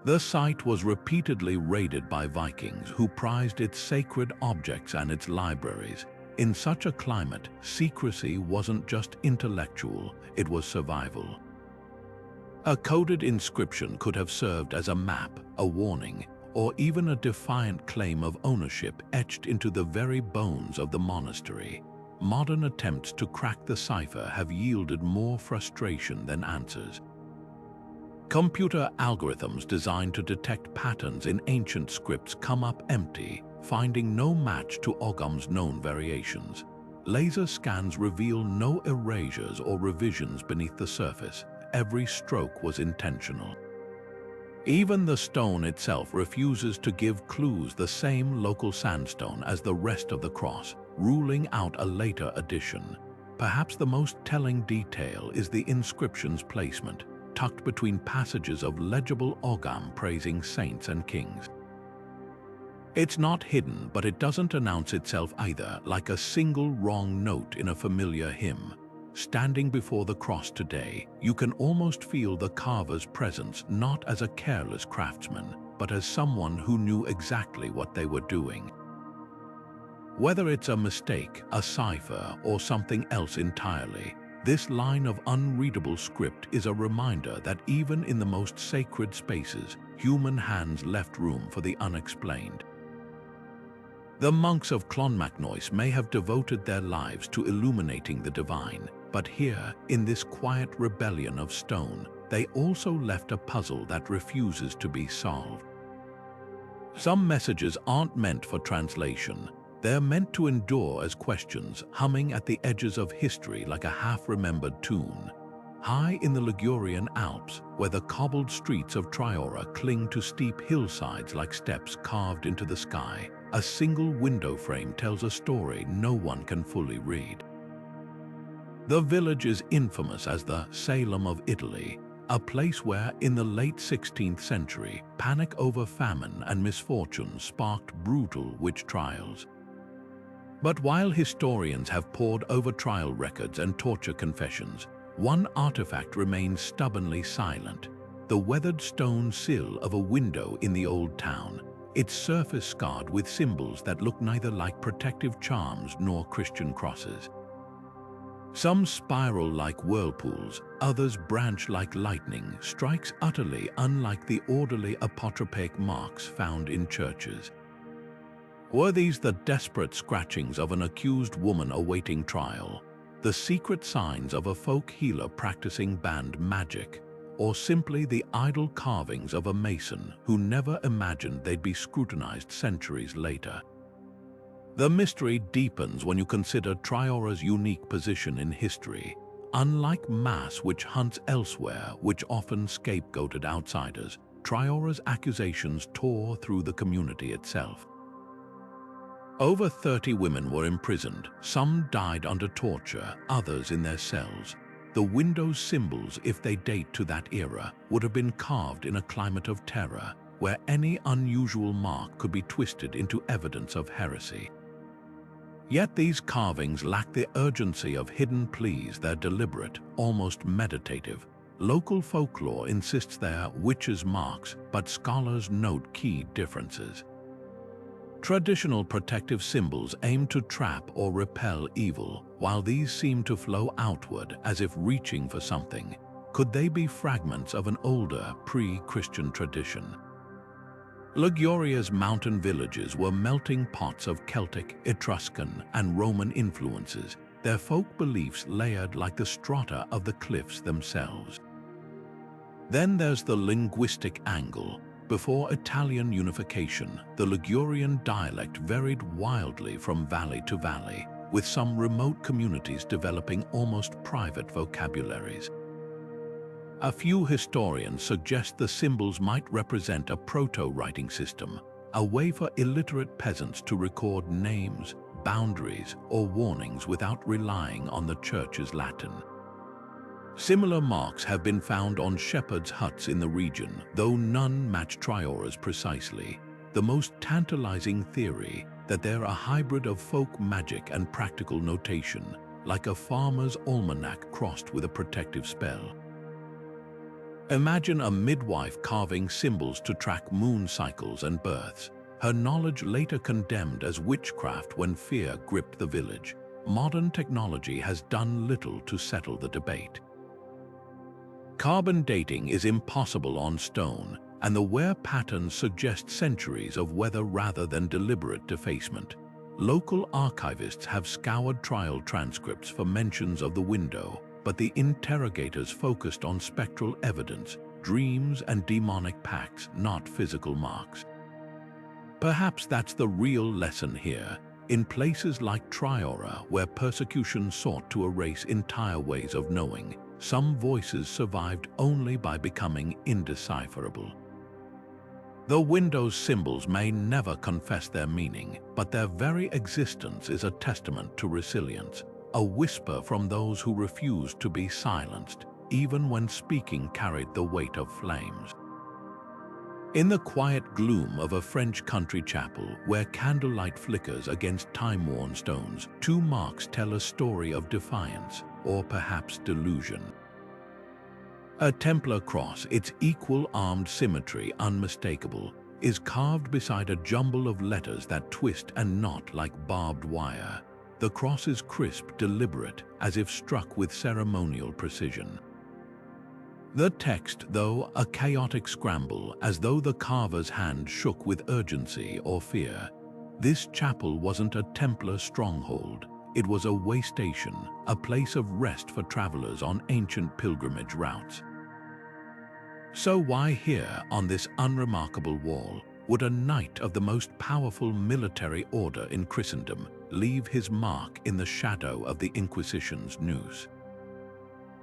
The site was repeatedly raided by Vikings who prized its sacred objects and its libraries. In such a climate, secrecy wasn't just intellectual, it was survival. A coded inscription could have served as a map, a warning, or even a defiant claim of ownership etched into the very bones of the monastery. Modern attempts to crack the cipher have yielded more frustration than answers. Computer algorithms designed to detect patterns in ancient scripts come up empty, finding no match to Ogham's known variations. Laser scans reveal no erasures or revisions beneath the surface. Every stroke was intentional. Even the stone itself refuses to give clues, the same local sandstone as the rest of the cross, ruling out a later addition. Perhaps the most telling detail is the inscription's placement, tucked between passages of legible Ogham praising saints and kings. It's not hidden, but it doesn't announce itself either, like a single wrong note in a familiar hymn. Standing before the cross today, you can almost feel the carver's presence, not as a careless craftsman, but as someone who knew exactly what they were doing. Whether it's a mistake, a cipher, or something else entirely, this line of unreadable script is a reminder that even in the most sacred spaces, human hands left room for the unexplained. The monks of Clonmacnoise may have devoted their lives to illuminating the divine, but here, in this quiet rebellion of stone, they also left a puzzle that refuses to be solved. Some messages aren't meant for translation. They're meant to endure as questions, humming at the edges of history like a half-remembered tune. High in the Ligurian Alps, where the cobbled streets of Triora cling to steep hillsides like steps carved into the sky, a single window frame tells a story no one can fully read. The village is infamous as the Salem of Italy, a place where, in the late 16th century, panic over famine and misfortune sparked brutal witch trials. But while historians have pored over trial records and torture confessions, one artifact remains stubbornly silent: the weathered stone sill of a window in the old town, its surface scarred with symbols that look neither like protective charms nor Christian crosses. Some spiral like whirlpools, others branch like lightning, strikes utterly unlike the orderly apotropaic marks found in churches. Were these the desperate scratchings of an accused woman awaiting trial, the secret signs of a folk healer practicing band magic, or simply the idle carvings of a mason who never imagined they'd be scrutinized centuries later? The mystery deepens when you consider Triora's unique position in history. Unlike Mass, which hunts elsewhere, which often scapegoated outsiders, Traore's accusations tore through the community itself. Over 30 women were imprisoned, some died under torture, others in their cells. The window's symbols, if they date to that era, would have been carved in a climate of terror, where any unusual mark could be twisted into evidence of heresy. Yet these carvings lack the urgency of hidden pleas. They're deliberate, almost meditative. Local folklore insists they're witches' marks, but scholars note key differences. Traditional protective symbols aim to trap or repel evil, while these seem to flow outward as if reaching for something. Could they be fragments of an older, pre-Christian tradition? Liguria's mountain villages were melting pots of Celtic, Etruscan, and Roman influences, their folk beliefs layered like the strata of the cliffs themselves. Then there's the linguistic angle. Before Italian unification, the Ligurian dialect varied wildly from valley to valley, with some remote communities developing almost private vocabularies. A few historians suggest the symbols might represent a proto-writing system, a way for illiterate peasants to record names, boundaries, or warnings without relying on the church's Latin. Similar marks have been found on shepherds' huts in the region, though none match Traore's precisely. The most tantalizing theory that they're a hybrid of folk magic and practical notation, like a farmer's almanac crossed with a protective spell. Imagine a midwife carving symbols to track moon cycles and births. Her knowledge later condemned as witchcraft when fear gripped the village. Modern technology has done little to settle the debate. Carbon dating is impossible on stone, and the wear patterns suggest centuries of weather rather than deliberate defacement. Local archivists have scoured trial transcripts for mentions of the window, but the interrogators focused on spectral evidence, dreams and demonic pacts, not physical marks. Perhaps that's the real lesson here. In places like Traore, where persecution sought to erase entire ways of knowing, some voices survived only by becoming indecipherable. The window's symbols may never confess their meaning, but their very existence is a testament to resilience, a whisper from those who refused to be silenced, even when speaking carried the weight of flames. In the quiet gloom of a French country chapel where candlelight flickers against time-worn stones, two marks tell a story of defiance, or perhaps delusion. A Templar cross, its equal-armed symmetry unmistakable, is carved beside a jumble of letters that twist and knot like barbed wire. The cross is crisp, deliberate, as if struck with ceremonial precision. The text, though, a chaotic scramble, as though the carver's hand shook with urgency or fear. This chapel wasn't a Templar stronghold. It was a way station, a place of rest for travelers on ancient pilgrimage routes. So why here, on this unremarkable wall, would a knight of the most powerful military order in Christendom leave his mark in the shadow of the Inquisition's noose?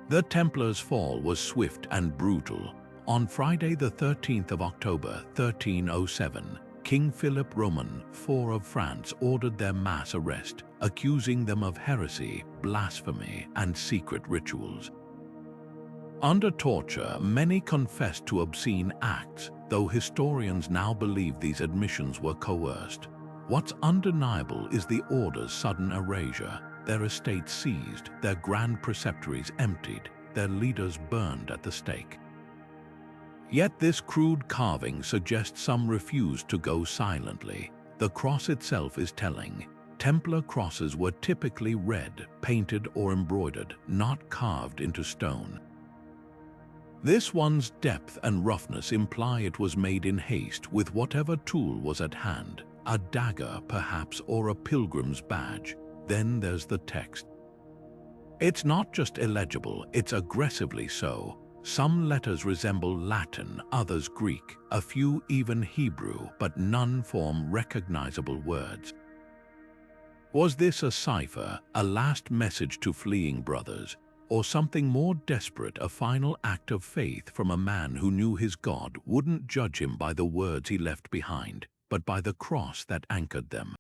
The Templars' fall was swift and brutal. On Friday the 13th of October, 1307, King Philip Roman IV of France ordered their mass arrest, accusing them of heresy, blasphemy, and secret rituals. Under torture, many confessed to obscene acts, though historians now believe these admissions were coerced. What's undeniable is the order's sudden erasure, their estates seized, their grand preceptories emptied, their leaders burned at the stake. Yet this crude carving suggests some refused to go silently. The cross itself is telling. Templar crosses were typically red, painted or embroidered, not carved into stone. This one's depth and roughness imply it was made in haste with whatever tool was at hand, a dagger perhaps or a pilgrim's badge. Then there's the text. It's not just illegible, it's aggressively so. Some letters resemble Latin, others Greek, a few even Hebrew, but none form recognizable words. Was this a cipher, a last message to fleeing brothers? or something more desperate, a final act of faith from a man who knew his God wouldn't judge him by the words he left behind, but by the cross that anchored them.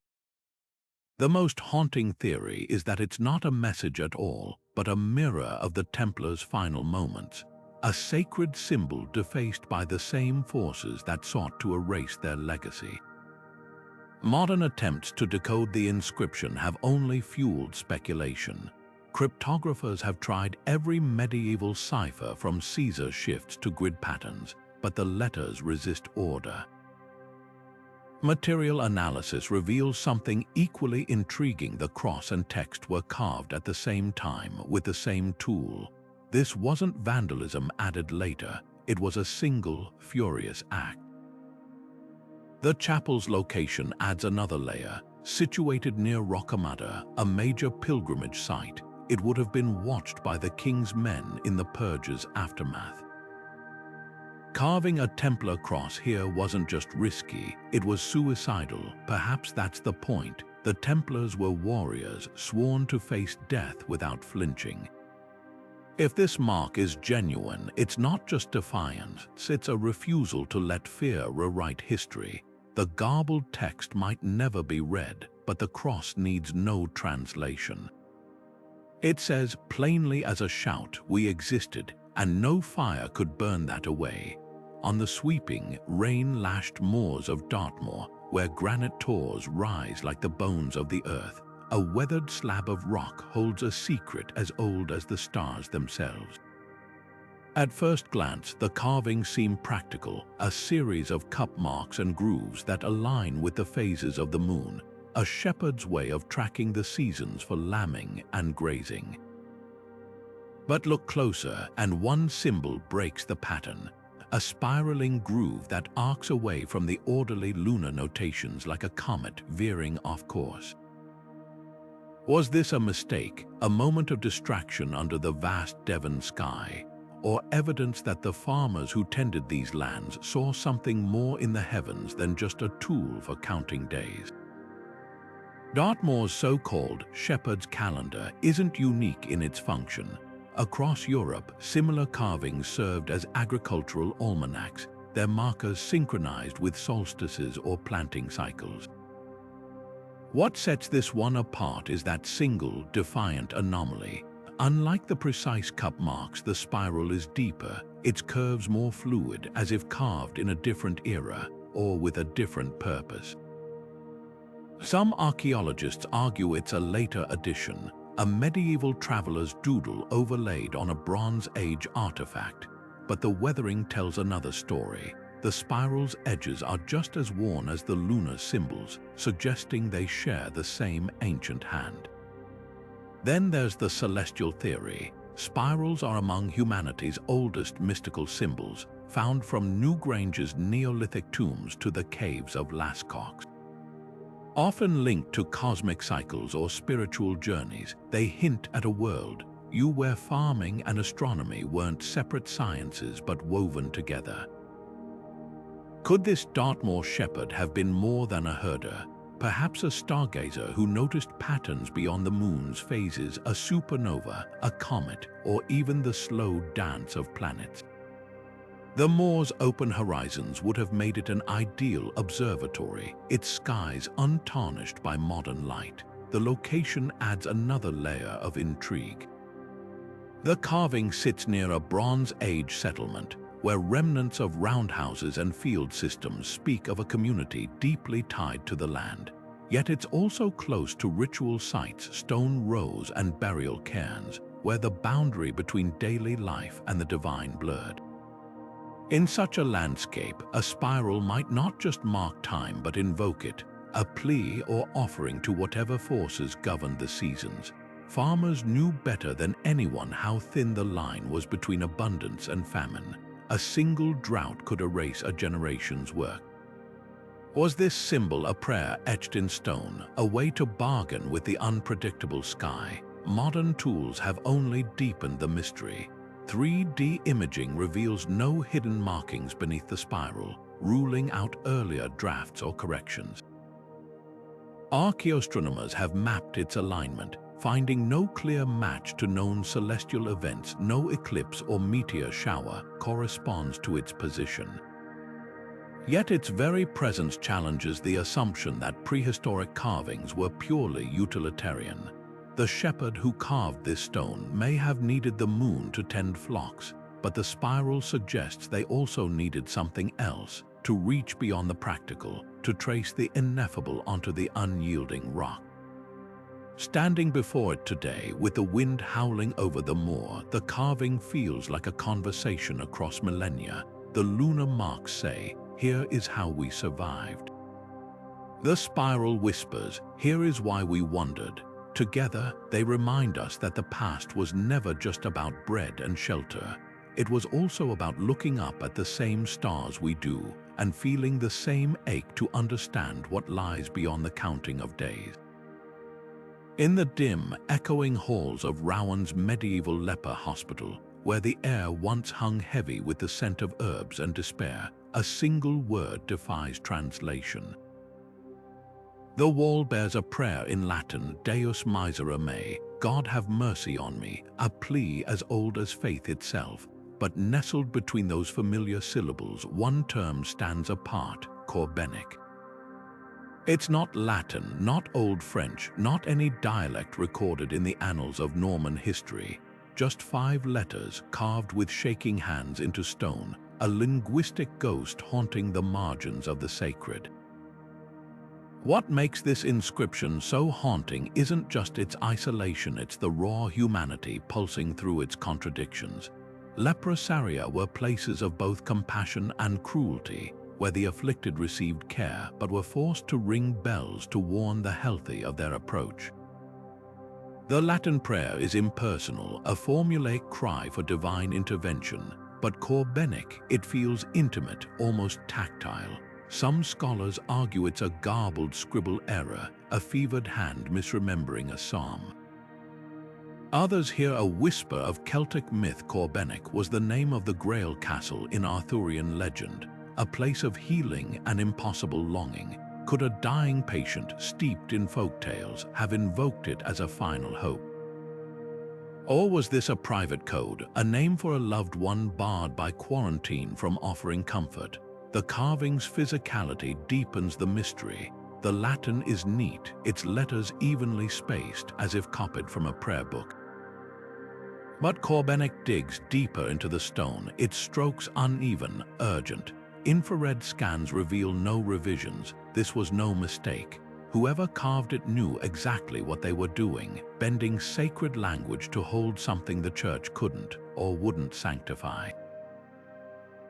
The most haunting theory is that it's not a message at all, but a mirror of the Templars' final moments, a sacred symbol defaced by the same forces that sought to erase their legacy. Modern attempts to decode the inscription have only fueled speculation. Cryptographers have tried every medieval cipher from Caesar shifts to grid patterns, but the letters resist order. Material analysis reveals something equally intriguing. The cross and text were carved at the same time with the same tool. This wasn't vandalism added later, it was a single, furious act. The chapel's location adds another layer. Situated near Rocamadour, a major pilgrimage site, it would have been watched by the king's men in the purge's aftermath. Carving a Templar cross here wasn't just risky, it was suicidal. Perhaps that's the point. The Templars were warriors, sworn to face death without flinching. If this mark is genuine, it's not just defiance, it's a refusal to let fear rewrite history. The garbled text might never be read, but the cross needs no translation. It says plainly as a shout, "We existed, and no fire could burn that away." On the sweeping, rain-lashed moors of Dartmoor, where granite tors rise like the bones of the earth, a weathered slab of rock holds a secret as old as the stars themselves. At first glance, the carvings seem practical, a series of cup marks and grooves that align with the phases of the moon, a shepherd's way of tracking the seasons for lambing and grazing. But look closer, and one symbol breaks the pattern. A spiraling groove that arcs away from the orderly lunar notations like a comet veering off course. Was this a mistake, a moment of distraction under the vast Devon sky, or evidence that the farmers who tended these lands saw something more in the heavens than just a tool for counting days? Dartmoor's so-called shepherd's calendar isn't unique in its function. Across Europe, similar carvings served as agricultural almanacs, their markers synchronized with solstices or planting cycles. What sets this one apart is that single, defiant anomaly. Unlike the precise cup marks, the spiral is deeper, its curves more fluid, as if carved in a different era or with a different purpose. Some archaeologists argue it's a later addition, a medieval traveler's doodle overlaid on a Bronze Age artifact, but the weathering tells another story. The spiral's edges are just as worn as the lunar symbols, suggesting they share the same ancient hand. Then there's the celestial theory. Spirals are among humanity's oldest mystical symbols, found from Newgrange's Neolithic tombs to the caves of Lascaux. Often linked to cosmic cycles or spiritual journeys, they hint at a world where farming and astronomy weren't separate sciences but woven together. Could this Dartmoor shepherd have been more than a herder? Perhaps a stargazer who noticed patterns beyond the moon's phases, a supernova, a comet, or even the slow dance of planets. The moor's open horizons would have made it an ideal observatory, its skies untarnished by modern light. The location adds another layer of intrigue. The carving sits near a Bronze Age settlement, where remnants of roundhouses and field systems speak of a community deeply tied to the land. Yet it's also close to ritual sites, stone rows, and burial cairns, where the boundary between daily life and the divine blurred. In such a landscape, a spiral might not just mark time but invoke it, a plea or offering to whatever forces governed the seasons. Farmers knew better than anyone how thin the line was between abundance and famine. A single drought could erase a generation's work. Was this symbol a prayer etched in stone, a way to bargain with the unpredictable sky? Modern tools have only deepened the mystery. 3D imaging reveals no hidden markings beneath the spiral, ruling out earlier drafts or corrections. Archaeoastronomers have mapped its alignment, finding no clear match to known celestial events. No eclipse or meteor shower corresponds to its position. Yet its very presence challenges the assumption that prehistoric carvings were purely utilitarian. The shepherd who carved this stone may have needed the moon to tend flocks, but the spiral suggests they also needed something else to reach beyond the practical, to trace the ineffable onto the unyielding rock. Standing before it today, with the wind howling over the moor, the carving feels like a conversation across millennia. The lunar marks say, "Here is how we survived." The spiral whispers, "Here is why we wondered." Together, they remind us that the past was never just about bread and shelter. It was also about looking up at the same stars we do and feeling the same ache to understand what lies beyond the counting of days. In the dim, echoing halls of Rowan's medieval leper hospital, where the air once hung heavy with the scent of herbs and despair, a single word defies translation. The wall bears a prayer in Latin, Deus misera mei, God have mercy on me, a plea as old as faith itself. But nestled between those familiar syllables, one term stands apart, Corbenic. It's not Latin, not Old French, not any dialect recorded in the annals of Norman history. Just 5 letters carved with shaking hands into stone, a linguistic ghost haunting the margins of the sacred. What makes this inscription so haunting isn't just its isolation, it's the raw humanity pulsing through its contradictions. Leprosaria were places of both compassion and cruelty, where the afflicted received care but were forced to ring bells to warn the healthy of their approach. The Latin prayer is impersonal, a formulaic cry for divine intervention, but Corbenic, it feels intimate, almost tactile. Some scholars argue it's a garbled scribble error, a fevered hand misremembering a psalm. Others hear a whisper of Celtic myth. Corbenic was the name of the Grail castle in Arthurian legend, a place of healing and impossible longing. Could a dying patient, steeped in folk tales, have invoked it as a final hope? Or was this a private code, a name for a loved one barred by quarantine from offering comfort? The carving's physicality deepens the mystery. The Latin is neat, its letters evenly spaced, as if copied from a prayer book. But Corbenic digs deeper into the stone, its strokes uneven, urgent. Infrared scans reveal no revisions. This was no mistake. Whoever carved it knew exactly what they were doing, bending sacred language to hold something the church couldn't or wouldn't sanctify.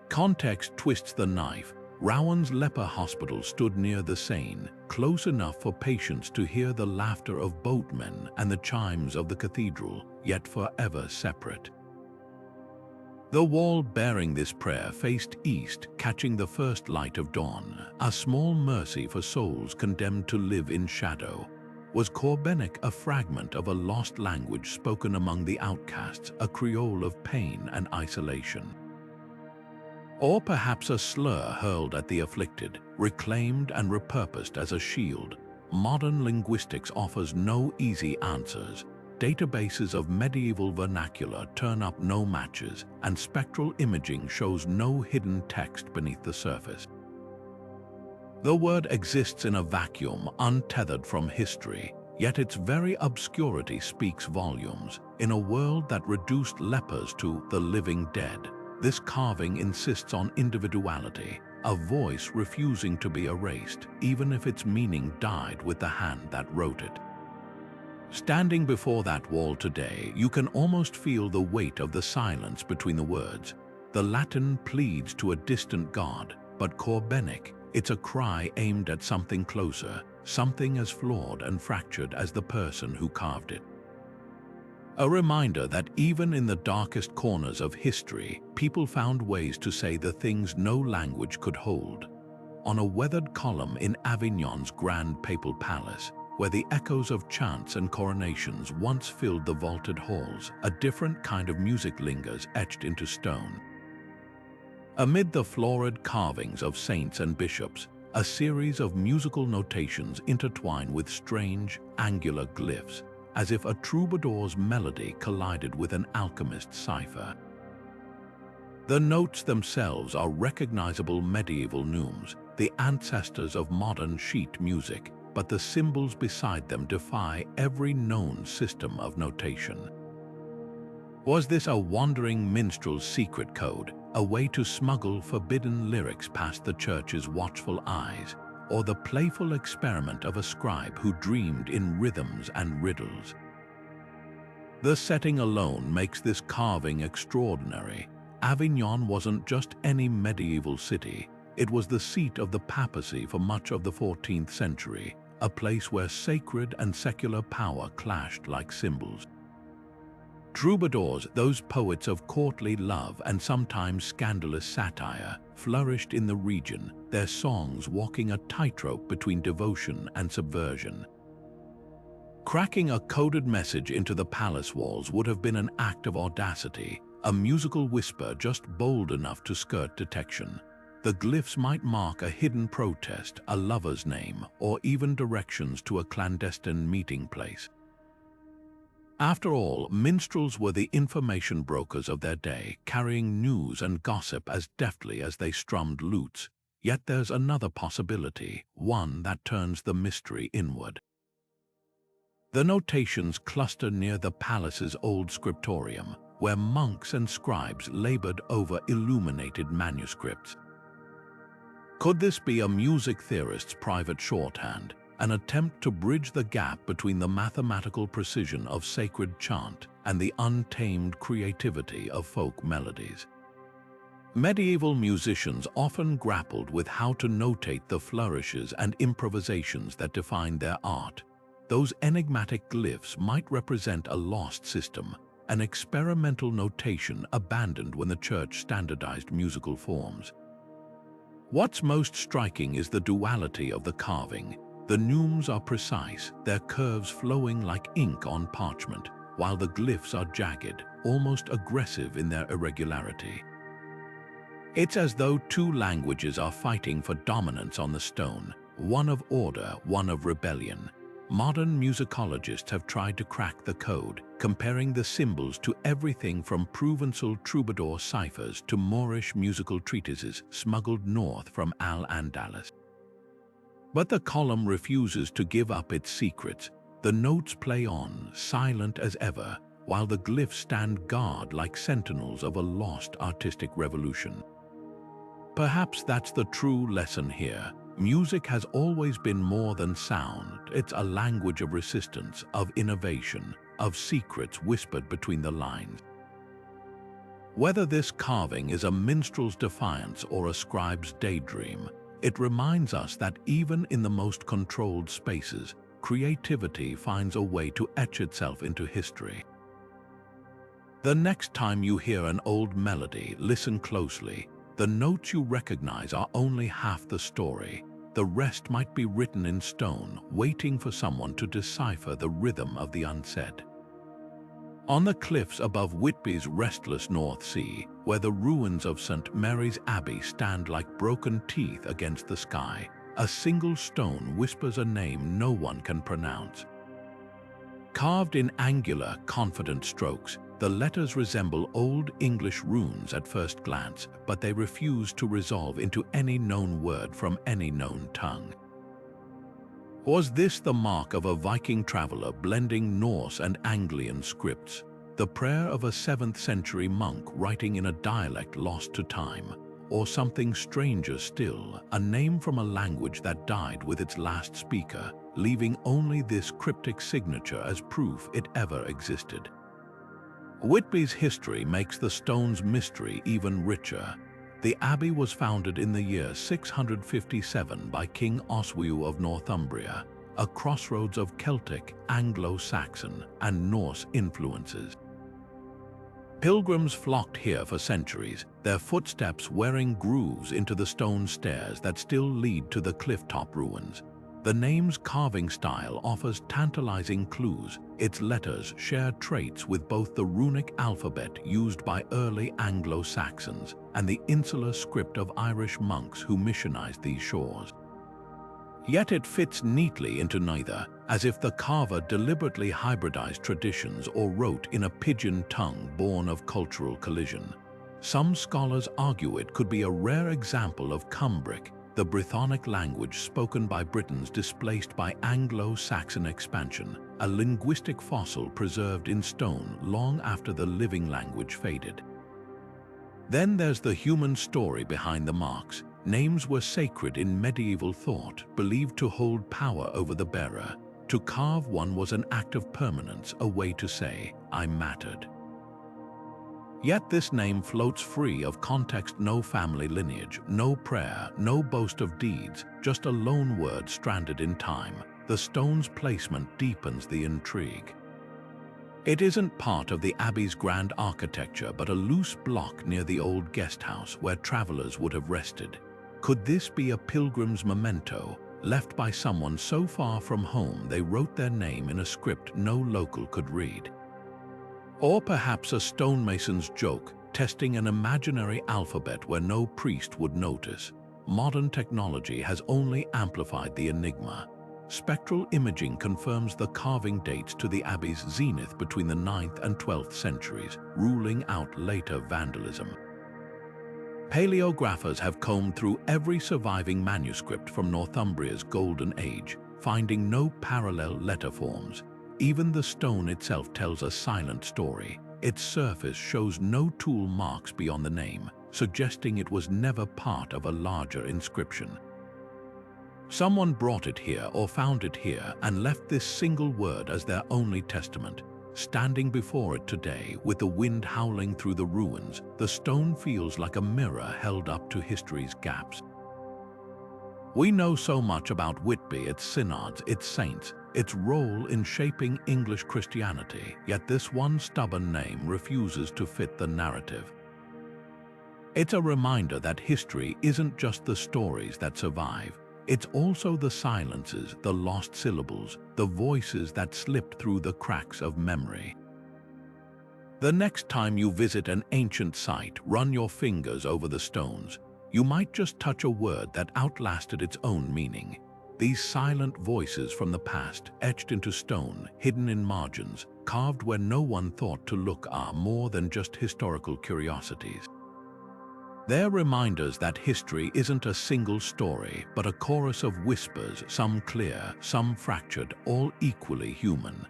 Context twists the knife. Rowan's leper hospital stood near the Seine, close enough for patients to hear the laughter of boatmen and the chimes of the cathedral, yet forever separate. The wall bearing this prayer faced east, catching the first light of dawn, a small mercy for souls condemned to live in shadow. Was Corbenic a fragment of a lost language spoken among the outcasts, a creole of pain and isolation? Or perhaps a slur hurled at the afflicted, reclaimed and repurposed as a shield? Modern linguistics offers no easy answers. Databases of medieval vernacular turn up no matches, and spectral imaging shows no hidden text beneath the surface. The word exists in a vacuum, untethered from history, yet its very obscurity speaks volumes. In a world that reduced lepers to the living dead, this carving insists on individuality, a voice refusing to be erased, even if its meaning died with the hand that wrote it. Standing before that wall today, you can almost feel the weight of the silence between the words. The Latin pleads to a distant god, but Corbenic, it's a cry aimed at something closer, something as flawed and fractured as the person who carved it. A reminder that even in the darkest corners of history, people found ways to say the things no language could hold. On a weathered column in Avignon's grand papal palace, where the echoes of chants and coronations once filled the vaulted halls, a different kind of music lingers etched into stone. Amid the florid carvings of saints and bishops, a series of musical notations intertwine with strange, angular glyphs. as if a troubadour's melody collided with an alchemist's cipher. The notes themselves are recognizable medieval neumes, the ancestors of modern sheet music, but the symbols beside them defy every known system of notation. Was this a wandering minstrel's secret code, a way to smuggle forbidden lyrics past the church's watchful eyes, or the playful experiment of a scribe who dreamed in rhythms and riddles? The setting alone makes this carving extraordinary. Avignon wasn't just any medieval city, it was the seat of the papacy for much of the 14th century, a place where sacred and secular power clashed like cymbals. Troubadours, those poets of courtly love and sometimes scandalous satire, flourished in the region, their songs walking a tightrope between devotion and subversion. Cracking a coded message into the palace walls would have been an act of audacity, a musical whisper just bold enough to skirt detection. The glyphs might mark a hidden protest, a lover's name, or even directions to a clandestine meeting place. After all, minstrels were the information brokers of their day, carrying news and gossip as deftly as they strummed lutes. Yet there's another possibility, one that turns the mystery inward. The notations cluster near the palace's old scriptorium, where monks and scribes labored over illuminated manuscripts. Could this be a music theorist's private shorthand, an attempt to bridge the gap between the mathematical precision of sacred chant and the untamed creativity of folk melodies? Medieval musicians often grappled with how to notate the flourishes and improvisations that defined their art. Those enigmatic glyphs might represent a lost system, an experimental notation abandoned when the church standardized musical forms. What's most striking is the duality of the carving. The neumes are precise, their curves flowing like ink on parchment, while the glyphs are jagged, almost aggressive in their irregularity. It's as though two languages are fighting for dominance on the stone, one of order, one of rebellion. Modern musicologists have tried to crack the code, comparing the symbols to everything from Provençal troubadour ciphers to Moorish musical treatises smuggled north from Al-Andalus. But the column refuses to give up its secrets. The notes play on, silent as ever, while the glyphs stand guard like sentinels of a lost artistic revolution. Perhaps that's the true lesson here. Music has always been more than sound. It's a language of resistance, of innovation, of secrets whispered between the lines. Whether this carving is a minstrel's defiance or a scribe's daydream, it reminds us that even in the most controlled spaces, creativity finds a way to etch itself into history. The next time you hear an old melody, listen closely. The notes you recognize are only half the story. The rest might be written in stone, waiting for someone to decipher the rhythm of the unsaid. On the cliffs above Whitby's restless North Sea, where the ruins of St. Mary's Abbey stand like broken teeth against the sky, a single stone whispers a name no one can pronounce. Carved in angular, confident strokes, the letters resemble Old English runes at first glance, but they refuse to resolve into any known word from any known tongue. Was this the mark of a Viking traveler blending Norse and Anglian scripts, the prayer of a 7th century monk writing in a dialect lost to time, or something stranger still, a name from a language that died with its last speaker, leaving only this cryptic signature as proof it ever existed? Whitby's history makes the stone's mystery even richer. The abbey was founded in the year 657 by King Oswiu of Northumbria, a crossroads of Celtic, Anglo-Saxon, and Norse influences. Pilgrims flocked here for centuries, their footsteps wearing grooves into the stone stairs that still lead to the clifftop ruins. The name's carving style offers tantalizing clues. Its letters share traits with both the runic alphabet used by early Anglo-Saxons and the insular script of Irish monks who missionized these shores. Yet it fits neatly into neither. as if the carver deliberately hybridized traditions or wrote in a pidgin tongue born of cultural collision. Some scholars argue it could be a rare example of Cumbric, the Brythonic language spoken by Britons displaced by Anglo-Saxon expansion, a linguistic fossil preserved in stone long after the living language faded. Then there's the human story behind the marks. Names were sacred in medieval thought, believed to hold power over the bearer. To carve one was an act of permanence, a way to say, I mattered. Yet this name floats free of context, no family lineage, no prayer, no boast of deeds, just a lone word stranded in time. The stone's placement deepens the intrigue. It isn't part of the abbey's grand architecture, but a loose block near the old guest house where travelers would have rested. Could this be a pilgrim's memento, left by someone so far from home they wrote their name in a script no local could read? Or perhaps a stonemason's joke, testing an imaginary alphabet where no priest would notice. Modern technology has only amplified the enigma. Spectral imaging confirms the carving dates to the abbey's zenith between the 9th and 12th centuries, ruling out later vandalism. Paleographers have combed through every surviving manuscript from Northumbria's Golden Age, finding no parallel letter forms. Even the stone itself tells a silent story. Its surface shows no tool marks beyond the name, suggesting it was never part of a larger inscription. Someone brought it here or found it here and left this single word as their only testament. Standing before it today, with the wind howling through the ruins, the stone feels like a mirror held up to history's gaps. We know so much about Whitby, its synods, its saints, its role in shaping English Christianity, yet this one stubborn name refuses to fit the narrative. It's a reminder that history isn't just the stories that survive. It's also the silences, the lost syllables, the voices that slipped through the cracks of memory. The next time you visit an ancient site, run your fingers over the stones. You might just touch a word that outlasted its own meaning. These silent voices from the past, etched into stone, hidden in margins, carved where no one thought to look, are more than just historical curiosities. They're reminders that history isn't a single story, but a chorus of whispers, some clear, some fractured, all equally human.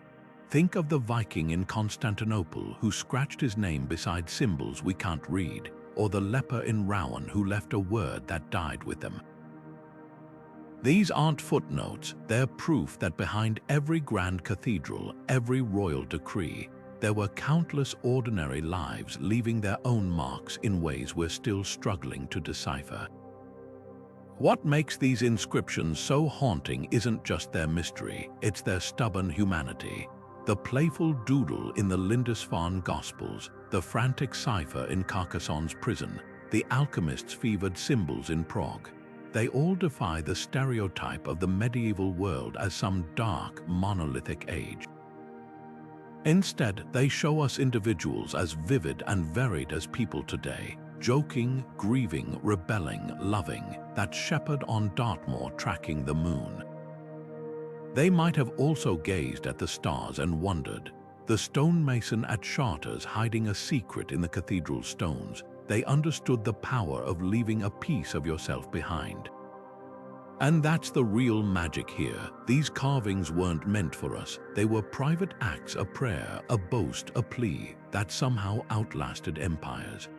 Think of the Viking in Constantinople who scratched his name beside symbols we can't read, or the leper in Rouen who left a word that died with them. These aren't footnotes, they're proof that behind every grand cathedral, every royal decree, there were countless ordinary lives leaving their own marks in ways we're still struggling to decipher. What makes these inscriptions so haunting isn't just their mystery, it's their stubborn humanity. The playful doodle in the Lindisfarne Gospels, the frantic cipher in Carcassonne's prison, the alchemist's fevered symbols in Prague. They all defy the stereotype of the medieval world as some dark, monolithic age. Instead, they show us individuals as vivid and varied as people today, joking, grieving, rebelling, loving, that shepherd on Dartmoor tracking the moon. They might have also gazed at the stars and wondered. The stonemason at Chartres hiding a secret in the cathedral stones. They understood the power of leaving a piece of yourself behind. And that's the real magic here. These carvings weren't meant for us. They were private acts, a prayer, a boast, a plea that somehow outlasted empires.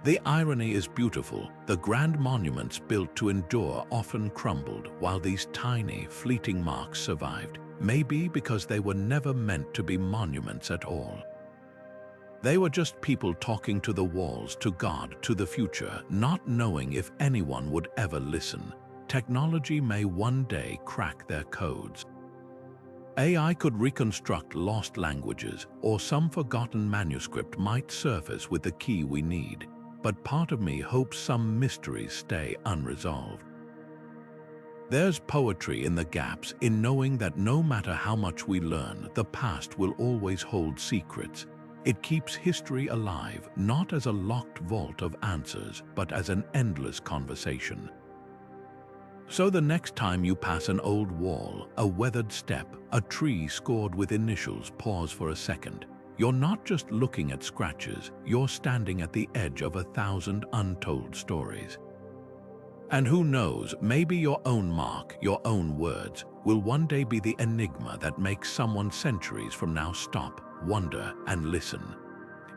The irony is beautiful. The grand monuments built to endure often crumbled, while these tiny, fleeting marks survived, maybe because they were never meant to be monuments at all. They were just people talking to the walls, to God, to the future, not knowing if anyone would ever listen. Technology may one day crack their codes. AI could reconstruct lost languages, or some forgotten manuscript might surface with the key we need. But part of me hopes some mysteries stay unresolved. There's poetry in the gaps, in knowing that no matter how much we learn, the past will always hold secrets. It keeps history alive, not as a locked vault of answers, but as an endless conversation. So the next time you pass an old wall, a weathered step, a tree scored with initials, pause for a second. You're not just looking at scratches, you're standing at the edge of 1,000 untold stories. And who knows, maybe your own mark, your own words, will one day be the enigma that makes someone centuries from now stop, wonder, and listen.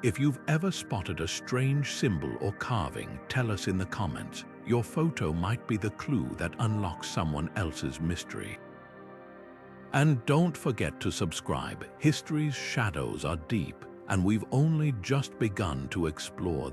If you've ever spotted a strange symbol or carving, tell us in the comments. Your photo might be the clue that unlocks someone else's mystery. And don't forget to subscribe. History's shadows are deep, and we've only just begun to explore